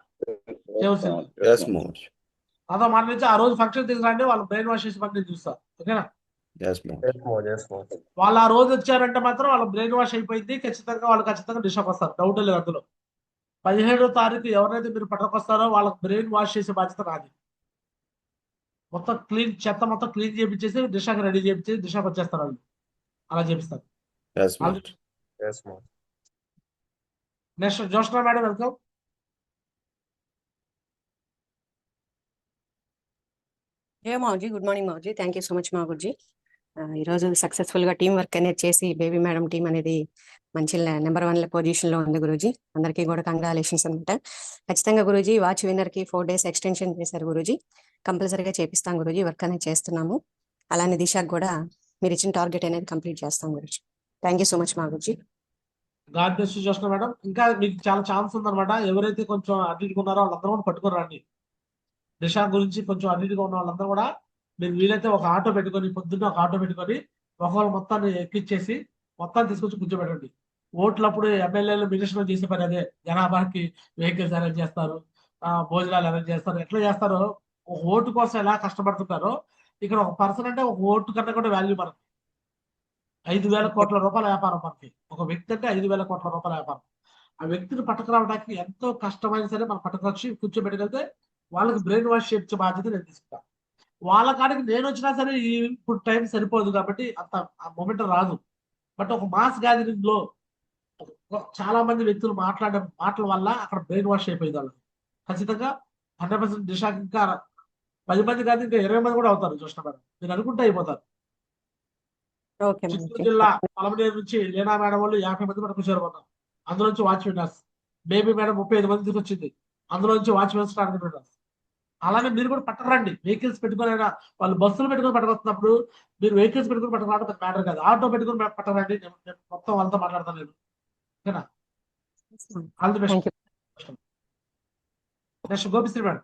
నాతో మాట్లాడించి ఆ రోజు ఫంక్షన్ తీసుకురండి, వాళ్ళు బ్రెయిన్ వాష్ చేసి పని చూస్తారు, ఓకేనా? వాళ్ళు ఆ రోజు వచ్చారంటే మాత్రం వాళ్ళ బ్రెయిన్ వాష్ అయిపోయింది. వాళ్ళు ఖచ్చితంగా డిస్టర్బ్ వస్తారు, డౌట్ లేదు అందులో. 17వ తారీఖు ఎవరైతే మీరు పట్టుకొస్తారో వాళ్ళకి బ్రెయిన్ వాష్ చేసే బాధ్యత నాది. మొత్తం క్లీన్, చెత్త మొత్తం క్లీన్ చేయించేసి దిశాకి రెడీ చేయించేసి దిశాకి వచ్చేస్తారు వాళ్ళు. అలా చేపిస్తారు. Next Joshna madam, welcome. Mauji, good morning Mauji, thank you so much మా గురుజీ. ఈరోజు సక్సెస్ఫుల్ గా టీం వర్క్ అనేది చేసి బేబీ మేడం టీం అనేది మంచి నెంబర్ 1 పొజిషన్ లో ఉంది గురూజీ. అందరికీ కూడా కంగ్రాచులేషన్స్ అనమాట. ఖచ్చితంగా గురూజీ వాచ్ విన్నర్ కి 4 days ఎక్స్టెన్షన్ చేశారు గురూజీ. కంపల్సరీగా చేపిస్తాం గురూజీ, వర్క్ అనేది చేస్తున్నాము. అలానే దిశకు కూడా మీరు ఇచ్చిన టార్గెట్ అనేది కంప్లీట్ చేస్తాం గురూజీ. థ్యాంక్ యూ సో మచ్ మా గురూజీ. God bless you Joshna madam. ఇంకా మీకు చాలా ఛాన్స్ ఉందన్నమాట. ఎవరైతే కొంచెం అడ్డిగా ఉన్నారో వాళ్ళందరూ కూడా పట్టుకొని రండి. దిశ గురించి కొంచెం అడ్డిగా ఉన్న వాళ్ళందరూ కూడా మీరు వీలైతే ఒక ఆటో పెట్టుకొని, పొద్దున్న ఒక ఆటో పెట్టుకొని ఒకవేళ మొత్తాన్ని ఎక్కిచ్చేసి మొత్తాన్ని తీసుకొచ్చి కూర్చోబెట్టండి. ఓట్లప్పుడు ఎమ్మెల్యేలు మినిస్టర్లు చేసే పని అదే. జనాభాకి వెహికల్స్ అరేంజ్ చేస్తారు, భోజనాలు అరేంజ్ చేస్తారు. ఎట్లా చేస్తారో, ఒక ఓటు కోసం ఎలా కష్టపడుతుంటారో ఇక్కడ ఒక పర్సన్ అంటే ఒక ఓటు కన్నా కూడా వాల్యూ మనకి. 5,000 కోట్ల రూపాయల వ్యాపారం మనకి. ఒక వ్యక్తి అంటే 5,000 కోట్ల రూపాయల వ్యాపారం. ఆ వ్యక్తిని పట్టుకురావడానికి ఎంతో కష్టమైన సరే మనం పట్టుకొచ్చి కూర్చోబెట్టగలిగితే వాళ్ళకి బ్రెయిన్ వాష్ చేయించే బాధ్యత నేను తీసుకుంటాను. వాళ్ళ కాడికి నేను వచ్చినా సరే ఇప్పుడు టైం సరిపోదు కాబట్టి అంత ఆ మూమెంట్ రాదు. బట్ ఒక మాస్ గ్యాదరింగ్ లో చాలా మంది వ్యక్తులు మాట్లాడే మాటల వల్ల అక్కడ బ్రెయిన్ వాష్ అయిపోయింది వాళ్ళు. ఖచ్చితంగా 100% దిశాకి ఇంకా 10 మంది కాదు, ఇంకా 20 మంది కూడా అవుతారు. చూసిన మేడం, మీరు అనుకుంటే అయిపోతారు. చిత్తూరు జిల్లా పలమనేరు నుంచి లీనా మేడం వాళ్ళు 50 మంది మనకు చేరుకున్నారు. అందులో నుంచి వాచ్ విన్నర్స్. బేబీ మేడం 35 మంది తీసుకొచ్చింది. అందులో నుంచి వాచ్ విన్నర్స్ టార్గెట్ విన్నర్స్. అలానే మీరు కూడా పట్టరండి. వెహికల్స్ పెట్టుకుని, వాళ్ళు బస్సులు పెట్టుకుని పట్టుకొస్తున్నప్పుడు మీరు వెహికల్స్ పెట్టుకుని పట్టుకురావడం మ్యాటర్ కాదు. ఆటో పెట్టుకుని పట్టరండి. నేను మొత్తం వాళ్ళతో మాట్లాడతాను నేను, ఓకేనా? All the best. Next Gopisri madam.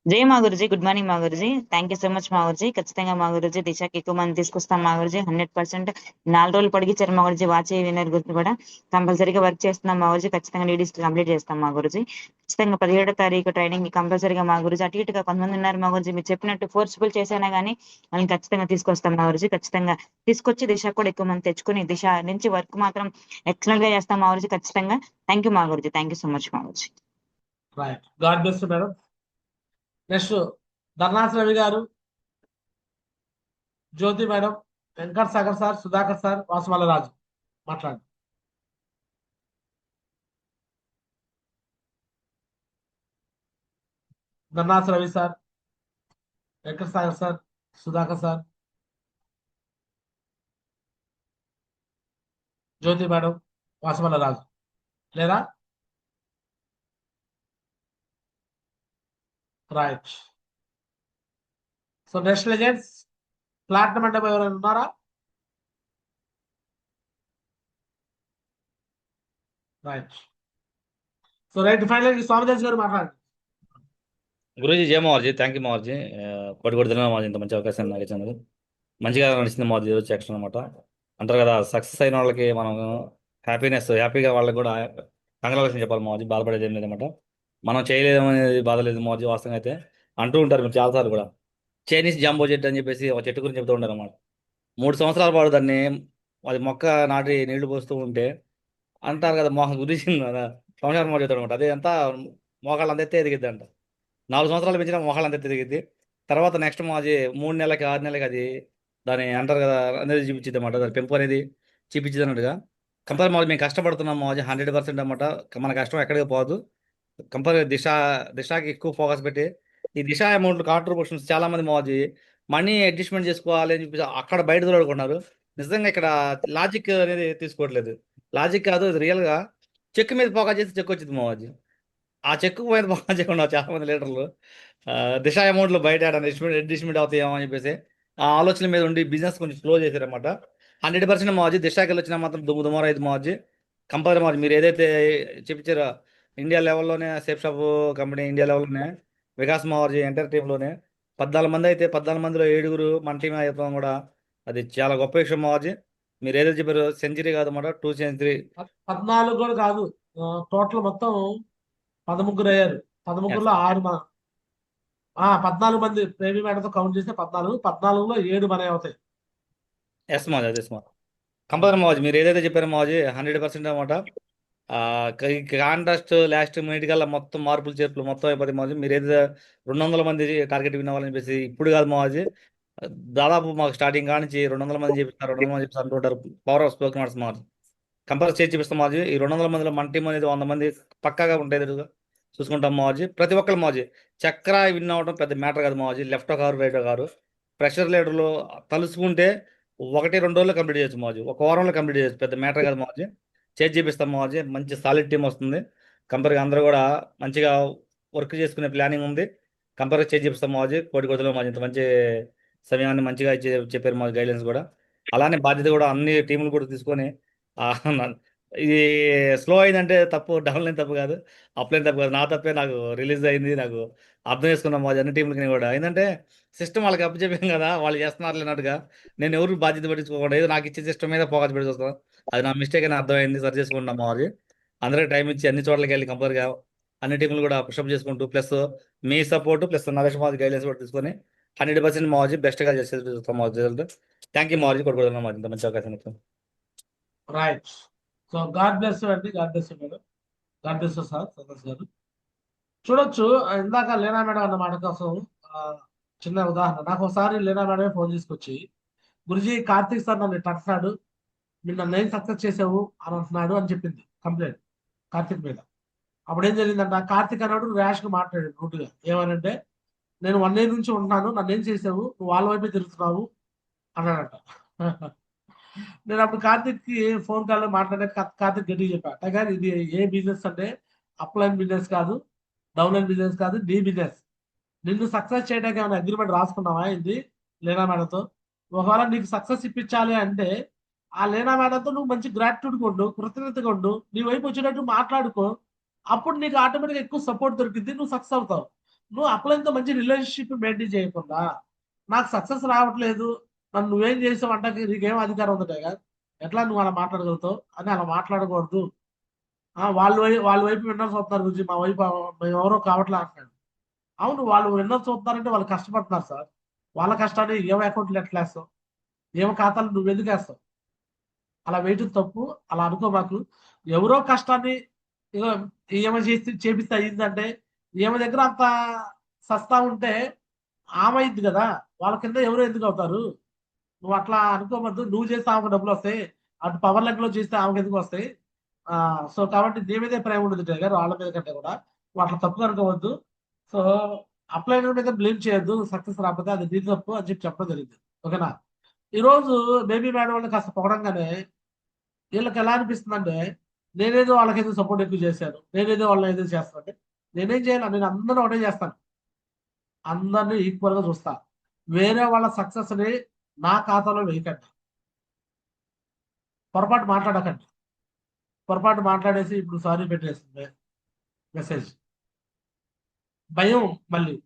జై మా గురుజీ, గుడ్ మార్నింగ్ మా Guruji. Thank you so much మా గురుజీ. ఖచ్చితంగా మా గురుజీ దిశకి ఎక్కువ మంది తీసుకొస్తాం మా గురుజీ. 100% 4 రోజులు పొడిగించారు మా గురుజీ. వాచే విన్నర్ గురించి కూడా కంపల్సరీగా వర్క్ చేస్తున్నాం మా గురుజీ. ఖచ్చితంగా లేడీస్ కంప్లీట్ చేస్తాం మా గురుజీ. ఖచ్చితంగా 17వ తారీఖు ట్రైనింగ్ కంపల్సరీగా మా గురుజీ. అటు ఇటుగా కొంతమంది ఉన్నారు మా గురుజీ, మీరు చెప్పినట్టు ఫోర్స్ఫుల్ చేసినా గానీ వాళ్ళని ఖచ్చితంగా తీసుకొస్తాం మా గురుజీ. ఖచ్చితంగా తీసుకొచ్చి దిశ కూడా ఎక్కువ మంది తెచ్చుకుని దిశ నుంచి వర్క్ మాత్రం ఎక్సలెంట్ గా చేస్తాం మా గురుజీ. ఖచ్చితంగా థ్యాంక్ యూ మా Guruji. Thank you so much మా Guruji. Right, God bless you madam. Next ధర్నాస్ Ravi garu, Jyothi madam, Venkat Sagar sir, Sudhakar sir, Vasumalla Raju మాట్లాడండి. ధర్నాస్ Ravi sir, Venkat Sagar sir, Sudhakar sir, Jyothi madam, Vasumalla Raju లేదా? Right. So next legends platinum మండపం ఎవరైనా ఉన్నారా? Right. So right, final Swamidas garu మాట్లాడండి. గురూజీ జయ మోహర్జీ, థ్యాంక్ యూ మోహర్జీ. కొట్టి తిన్నా మోహర్జీ, ఇంత మంచి అవకాశం నాకు ఇచ్చినందుకు. మంచిగా నడిచింది మోహర్జీ ఈరోజు సెక్షన్ అనమాట. అంటారు కదా, సక్సెస్ అయిన వాళ్ళకి మనం హ్యాపీగా వాళ్ళకి కూడా కంగ్రాచులేషన్ చెప్పాలి మోహర్జీ. బాధపడేది ఏం లేదన్నమాట. మనం చేయలేదనేది బాధ లేదు మోహర్జీ. వాస్తవంగా అయితే అంటూ ఉంటారు మీరు చాలాసార్లు కూడా, చైనీస్ జాంబో చెట్టు అని చెప్పేసి ఒక చెట్టు గురించి చెప్తూ ఉంటారు అన్నమాట. 3 సంవత్సరాల పాటు దాన్ని అది మొక్క నాటి నీళ్లు పోస్తూ ఉంటే అంటారు కదా, గురించి సంవత్సరం మోహర్జీ చెప్తాడు అనమాట. అదే అంతా మోకాళ్ళు అంతే ఎదిగిద్ది అంట. 4 సంవత్సరాలు పెంచిన మోకాళ్ళు అంతే ఎదిగిద్ది. తర్వాత నెక్స్ట్ మోహర్జీ 3 నెలలకి 6 నెలలకి అది దాని అంటారు కదా అనేది చూపించింది అనమాట. దాని పెంపు అనేది చూపించింది అన్నట్టుగా. కంపల్సరీ మోహర్జీ మేము కష్టపడుతున్నాం మోహర్జీ 100% అనమాట. మన కష్టం ఎక్కడికి పోదు. కంపల్సరీ దిశకి ఎక్కువ ఫోకస్ పెట్టి ఈ దిశ అమౌంట్ కాంట్రిబ్యూషన్స్ చాలా మంది మోహర్జీ మనీ అడ్జస్ట్మెంట్ చేసుకోవాలి అని చెప్పి అక్కడ బయట దొరుకుతున్నారు. నిజంగా ఇక్కడ లాజిక్ అనేది తీసుకోవట్లేదు. లాజిక్ కాదు, ఇది రియల్గా చెక్ మీద ఫోకస్ చేసి చెక్ వచ్చింది మోహర్జీ. ఆ చెక్ మీద ఫోకస్ చేయకుండా చాలా మంది లీడర్లు దిశ అమౌంట్లో బయట అడ్జస్ట్మెంట్ అవుతాయేమో అని చెప్పేసి ఆ ఆలోచన మీద ఉండి బిజినెస్ కొంచెం స్లో చేశారన్నమాట. 100% మోహర్జీ దిశకి వచ్చినా మాత్రం దుమారు అయితే మోహర్జీ. కంపల్సరీ మోహర్జీ మీరు ఏదైతే చెప్పించారో ఇండియా లెవెల్లోనే సేఫ్ షాప్ కంపెనీ ఇండియా లెవెల్లోనే వికాస్ మోహర్జీ ఎంటర్ టీంలోనే 14 మంది అయితే 14 మందిలో 7 మన టీం అయిపోవడం కూడా అది చాలా గొప్ప విషయం మోహర్జీ. మీరు ఏదైతే చెప్పారు సెంచరీ కాదన్నమాట, 2 సెంచరీ. 14 కూడా కాదు, టోటల్ మొత్తం 13 అయ్యారు. 13లో 6 14 మంది ప్రేమి మేడతో కౌంట్ చేస్తే 14లో 7 మనవి అవుతాయి. ఎస్ మోహర్జీ, ఎస్ మోహర్జీ. కంపల్సరీ మోహర్జీ మీరు ఏదైతే చెప్పారో మోహర్జీ 100% అనమాట. కాంటెస్ట్ లాస్ట్ మినిట్ కల్లా మొత్తం మార్పులు చేర్పులు మొత్తం అయిపోతాయి మోహర్జీ. మీరు ఏదైతే 200 మంది టార్గెట్ విన్ అవ్వాలని చెప్పేసి ఇప్పుడు కాదు మోహర్జీ, దాదాపు మాకు స్టార్టింగ్ కానించి 200 మంది చెప్పిస్తారు 200 మంది చెప్తారు అంటుంటారు. పవర్ ఆఫ్ స్పోకెన్ వర్డ్స్ మోహర్జీ. కంపల్సరీ చేసి చూపిస్తాం మోహర్జీ. ఈ 200 మందిలో మన టీం అనేది 100 మంది పక్కాగా ఉంటాయి చూసుకుంటాం మోహర్జీ. ప్రతి ఒక్కరు మోహర్జీ చక్ర విన్ అవ్వడం పెద్ద మ్యాటర్ కాదు మోహర్జీ. లెఫ్ట్ కారు రైట్ కారు ప్రెషర్ లీడర్లు తలుసుకుంటే 1-2 రోజుల్లో కంప్లీట్ చేయొచ్చు మోహర్జీ. 1 వారంలో కంప్లీట్ చేయొచ్చు, పెద్ద మ్యాటర్ కాదు మోహర్జీ. చేసి చూపిస్తాం మోహర్జీ. మంచి సాలిడ్ టీం వస్తుంది. కంపల్సరీ అందరూ కూడా మంచిగా వర్క్ చేసుకునే ప్లానింగ్ ఉంది. కంపల్సరీ చేసి చూపిస్తాం మోహర్జీ. కోటిలో మోహర్జీ ఇంత మంచి సమయాన్ని మంచిగా చెప్పారు మా గైడ్లైన్స్ కూడా. అలానే బాధ్యత కూడా అన్ని టీంలు కూడా తీసుకొని ఇది స్లో అయిందంటే తప్పు, డౌన్ లైన్ తప్పు కాదు, అప్ లైన్ తప్పు కాదు, నా తప్పే. నాకు రిలీజ్ అయింది, నాకు అర్థం చేసుకున్నాం మా అన్ని టీంలకి కూడా. ఏంటంటే సిస్టమ్ వాళ్ళకి అప్పు చెప్పాం కదా, వాళ్ళు చేస్తున్నారు లేనట్టుగా నేను ఎవరు బాధ్యత పట్టించుకోకుండా ఏదో నాకు ఇచ్చే సిస్టమ్ మీద ఫోకస్ పెట్టి చూస్తాను. అది నా మిస్టేక్ అని అర్థమైంది, సరి చేసుకుంటున్నాం మోహర్జీ. అందరికీ టైం ఇచ్చి అన్ని చోట్లకి వెళ్ళి కంపల్సరీగా అన్ని టీంలు కూడా పుషప్ చేసుకుంటూ ప్లస్ మీ సపోర్ట్ ప్లస్ నరేష్ మోహర్జీ గైడ్లైన్స్ కూడా తీసుకొని 100% మోహర్జీ బెస్ట్గా చేసేది చూస్తాం మోహర్జీ. థ్యాంక్ యూ మోహర్జీ, కొట్టుకోవడం మోహర్జీ ఇంత మంచి అవకాశం ఇస్తాం. Right. So god bless you అండి, god bless you madam, God bless you sir Santosh garu. చూడొచ్చు, ఇందాక లేనా మేడం అన్న మాట కోసం చిన్న ఉదాహరణ. నాకు ఒకసారి లేనా మేడమే ఫోన్ తీసుకొచ్చి, గురుజీ కార్తీక్ సార్ నన్ను ఇట్లా అంటున్నాడు, మీరు నన్ను ఏం సక్సెస్ చేసావు అని అంటున్నాడు అని చెప్పింది కంప్లైంట్ కార్తీక్ మీద. అప్పుడు ఏం జరిగిందంట, కార్తీక్ అన్నాడు ర్యాష్గా మాట్లాడాడు రూట్గా. ఏమనంటే, నేను 1 year నుంచి ఉంటున్నాను, నన్ను ఏం చేసావు, నువ్వు వాళ్ళ వైపే తిరుగుతున్నావు అన్నాడంట. నేను అప్పుడు కార్తిక్కి ఫోన్ కాల్లో మాట్లాడే కార్తిక్ గట్టిగా చెప్పా, కానీ ఇది ఏ బిజినెస్ అంటే అప్లైన్ బిజినెస్ కాదు, డౌన్ లైన్ బిజినెస్ కాదు, నీ బిజినెస్. నిన్ను సక్సెస్ చేయడానికి ఏమైనా అగ్రిమెంట్ రాసుకున్నావా ఇది లేనా మేడంతో? ఒకవేళ నీకు సక్సెస్ ఇప్పించాలి అంటే ఆ లేనా మేడంతో నువ్వు మంచి గ్రాటిట్యూడ్ కొండు, కృతజ్ఞతగా ఉండు, నీ వైపు వచ్చేటట్టు మాట్లాడుకో. అప్పుడు నీకు ఆటోమేటిక్గా ఎక్కువ సపోర్ట్ దొరికింది, నువ్వు సక్సెస్ అవుతావు. నువ్వు అప్లైన్తో మంచి రిలేషన్షిప్ మెయింటైన్ చేయకుండా నాకు సక్సెస్ రావట్లేదు, నన్ను నువ్వేం చేసావు అంటాకి నీకేం అధికారం ఉందట కదా, ఎట్లా నువ్వు అలా మాట్లాడగలుగుతావు అని అలా మాట్లాడకూడదు. వాళ్ళ వైపు విన్నర్స్ అవుతున్నారు గురించి, మా వైపు మేము ఎవరో కావట్లే అంటున్నాడు. అవును, వాళ్ళు విన్నర్స్ అవుతున్నారంటే వాళ్ళు కష్టపడుతున్నారు సార్. వాళ్ళ కష్టాన్ని ఏమో అకౌంట్లు ఎట్లా వేస్తావు, ఏమో ఖాతాలు నువ్వు ఎందుకు వేస్తావు? అలా వేయటం తప్పు, అలా అనుకో మాకు. ఎవరో కష్టాన్ని ఏమో చేపిస్తే అయ్యిందంటే ఏమో దగ్గర అంత సస్తా ఉంటే ఆమె అయింది కదా, వాళ్ళ కింద ఎవరో ఎందుకు అవుతారు? నువ్వు అట్లా అనుకోవద్దు. నువ్వు చేస్తే ఆమెకు డబ్బులు వస్తాయి, అటు పవర్ లెక్కలో చేస్తే ఆమెకు ఎందుకు వస్తాయి? సో కాబట్టి నీ మీదే ప్రేమ ఉండదు గారు, వాళ్ళ మీద కంటే కూడా. నువ్వు అట్లా తప్పు అనుకోవద్దు. సో అప్లైనర్ మీద బ్లేమ్ చేయొద్దు, సక్సెస్ రాకపోతే అది నీ తప్పు అని చెప్పడం జరిగింది. ఓకేనా? ఈరోజు బేబీ మేడం వాళ్ళని కాస్త పొగడంగానే వీళ్ళకి ఎలా అనిపిస్తుందంటే నేనేదో వాళ్ళకేదో సపోర్ట్ ఎక్కువ చేశాను, నేనేదో వాళ్ళని ఏదో చేస్తానంటే నేనేం చేయాలి? నేను అందరూ ఒకటే చేస్తాను, అందరినీ ఈక్వల్గా చూస్తా. వేరే వాళ్ళ సక్సెస్ని నా ఖాతాలో వేయకండి, పొరపాటు మాట్లాడకండి. పొరపాటు మాట్లాడేసి ఇప్పుడు సారీ పెట్టేస్తుంది మెసేజ్, భయం. మళ్ళీ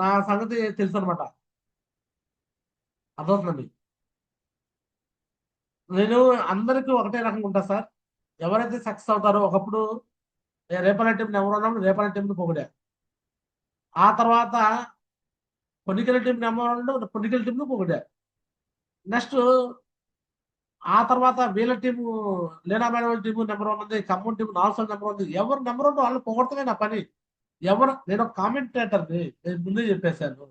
నా సంగతి తెలుసు అనమాట, అర్థవుతుందండి. నేను అందరికీ ఒకటే రకంగా ఉంటా సార్. ఎవరైతే సక్సెస్ అవుతారో, ఒకప్పుడు రేపల టీంని ఎవరు ఉన్నప్పుడు రేపల టీంని పొగిడా, ఆ తర్వాత పొన్నికల టీంని ఎవరు పొన్నికల టీంని పొగిడా, నెక్స్ట్ ఆ తర్వాత వీళ్ళ టీము లీనా మేడం వాళ్ళ టీము నెంబర్ 1 ఉంది, ఖమ్మం టీము 4 నెంబర్ ఉంది. ఎవరు నెంబర్ 1 వాళ్ళు పొగడతమే నా పని. నేను కామెంటేటర్ని, నేను ముందే చెప్పేశాను.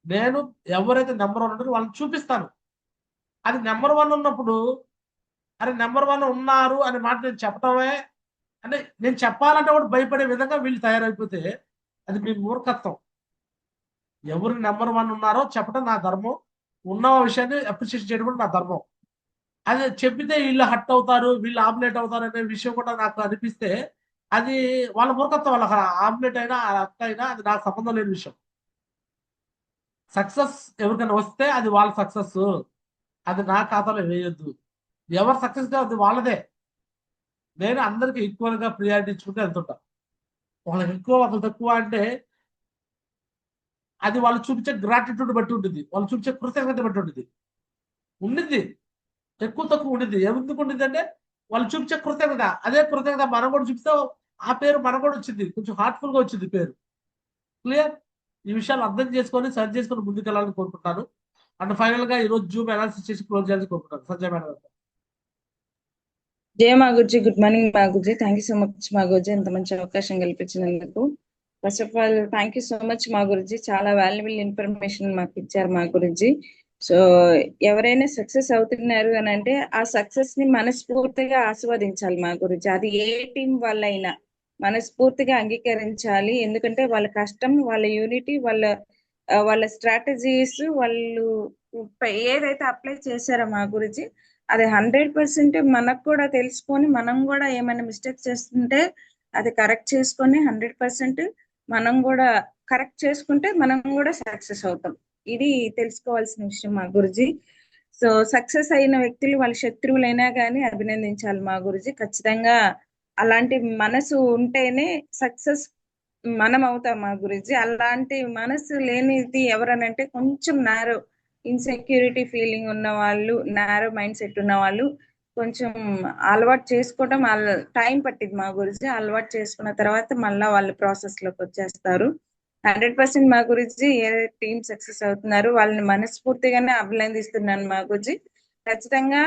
నేను ఎవరైతే నెంబర్ 1 ఉంటారో వాళ్ళని చూపిస్తాను. అది నెంబర్ 1 ఉన్నప్పుడు అరే నెంబర్ 1 ఉన్నారు అనే మాట నేను చెప్పటమే, అంటే నేను చెప్పాలంటే కూడా భయపడే విధంగా వీళ్ళు తయారైపోతే అది మీ మూర్ఖత్వం. ఎవరు నెంబర్ 1 ఉన్నారో చెప్పడం నా ధర్మం, ఉన్న విషయాన్ని అప్రిషియేట్ చేయడం కూడా నా ధర్మం. అది చెప్పితే వీళ్ళు హట్ అవుతారు, వీళ్ళు ఆమ్లెట్ అవుతారు అనే విషయం కూడా నాకు అనిపిస్తే అది వాళ్ళ మూర్ఖత్వం. వాళ్ళ ఆమ్లెట్ అయినా హట్ అయినా అది నాకు సంబంధం లేని విషయం. సక్సెస్ ఎవరికైనా వస్తే అది వాళ్ళ సక్సెస్, అది నా ఖాతాలో వేయొద్దు. ఎవరు సక్సెస్ అది వాళ్ళదే. నేను అందరికి ఈక్వల్ గా ప్రియారిటీ ఇచ్చుకుంటే వెళ్తుంటా. వాళ్ళకి ఎక్కువ ఒకరు తక్కువ అంటే అది వాళ్ళు చూపించే గ్రాటిట్యూడ్ బట్టి ఉంటుంది, వాళ్ళు చూపించే కృతజ్ఞత బట్టి ఉంటుంది. ఉండింది ఎక్కువ తక్కువ ఉండింది, ఎందుకు ఉండింది అంటే వాళ్ళు చూపించే కృతజ్ఞత. అదే కృతజ్ఞత మనం కూడా చూపిస్తే ఆ పేరు మనకు కూడా వచ్చింది, కొంచెం హార్ట్ఫుల్ గా వచ్చింది పేరు. క్లియర్? ఈ విషయాలు అర్థం చేసుకొని సరి చేసుకొని ముందుకెళ్ళాలని కోరుకుంటాను. అండ్ ఫైనల్ గా ఈరోజు జూమ్ అనాలిసిస్ చేసి క్లోజ్ చేయాలని కోరుకుంటాను. సంజయ్ మేడం గారు. జయ మాగుర్జీ, గుడ్ మార్నింగ్ మాగుర్జీ. థ్యాంక్ యూ సో మచ్ మాగుర్జీ, ఇంత మంచి అవకాశం కల్పించినందుకు. First of all thank you so much మాగుర్జీ, చాలా వాల్యుబుల్ ఇన్ఫర్మేషన్ మాకు ఇచ్చారు మాగుర్జీ. సో ఎవరైనా సక్సెస్ అవుతున్నారు అని అంటే ఆ సక్సెస్ ని మనస్ఫూర్తిగా ఆస్వాదించాలి మాగుర్జీ. అది ఏ టీం వాళ్ళైనా మనస్ఫూర్తిగా అంగీకరించాలి. ఎందుకంటే వాళ్ళ కష్టం, వాళ్ళ యూనిటీ, వాళ్ళ స్ట్రాటజీస్, వాళ్ళు ఏదైతే అప్లై చేశారో మా గురించి అది 100% మనకు కూడా తెలుసుకొని మనం కూడా ఏమైనా మిస్టేక్స్ చేస్తుంటే అది కరెక్ట్ చేసుకొని 100% మనం కూడా కరెక్ట్ చేసుకుంటే మనం కూడా సక్సెస్ అవుతాం. ఇది తెలుసుకోవాల్సిన విషయం మా గురుజీ. సో సక్సెస్ అయిన వ్యక్తులు వాళ్ళ శత్రువులైనా కానీ అభినందించాలి మా గురుజీ. ఖచ్చితంగా అలాంటి మనసు ఉంటేనే సక్సెస్ మనం అవుతాం మా గురుజీ. అలాంటి మనసు లేనిది ఎవరనంటే కొంచెం నారో ఇన్సెక్యూరిటీ ఫీలింగ్ ఉన్న వాళ్ళు, నారో మైండ్ సెట్ ఉన్న వాళ్ళు కొంచెం అలవాటు చేసుకోవడం టైం పట్టింది మా గురించి. అలవాటు చేసుకున్న తర్వాత మళ్ళీ వాళ్ళు ప్రాసెస్ లోకి వచ్చేస్తారు. 100% మా గురించి ఏ టీం సక్సెస్ అవుతున్నారు వాళ్ళని మనస్ఫూర్తిగానే అభినందిస్తున్నాను మా గురించి. ఖచ్చితంగా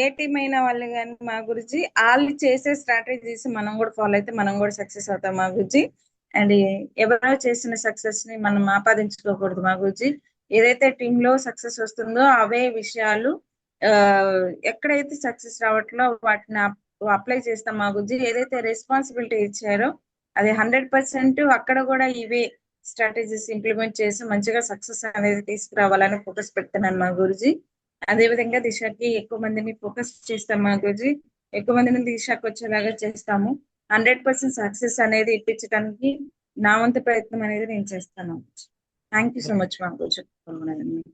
ఏ టీం అయినా వాళ్ళు కానీ మా గురించి వాళ్ళు చేసే స్ట్రాటజీస్ మనం కూడా ఫాలో అయితే మనం కూడా సక్సెస్ అవుతాం మా గురించి. అండ్ ఎవరో చేసిన సక్సెస్ ని మనం ఆపాదించుకోకూడదు మా గురించి. ఏదైతే టీమ్ లో సక్సెస్ వస్తుందో అవే విషయాలు ఎక్కడైతే సక్సెస్ రావట్లో వాటిని అప్లై చేస్తాం మా గురించి. ఏదైతే రెస్పాన్సిబిలిటీ ఇచ్చారో అది 100% అక్కడ కూడా ఇవే స్ట్రాటజీస్ ఇంప్లిమెంట్ చేసి మంచిగా సక్సెస్ అనేది తీసుకురావాలని ఫోకస్ పెడుతున్నాను మా గురించి. అదేవిధంగా దిశకి ఎక్కువ మందిని ఫోకస్ చేస్తాం మా గురించి, ఎక్కువ మందిని దిశకు వచ్చేలాగా చేస్తాము. 100% సక్సెస్ అనేది ఇప్పించడానికి నా వంతు ప్రయత్నం అనేది నేను చేస్తాను. థ్యాంక్ యూ సో మచ్ మా గురించి.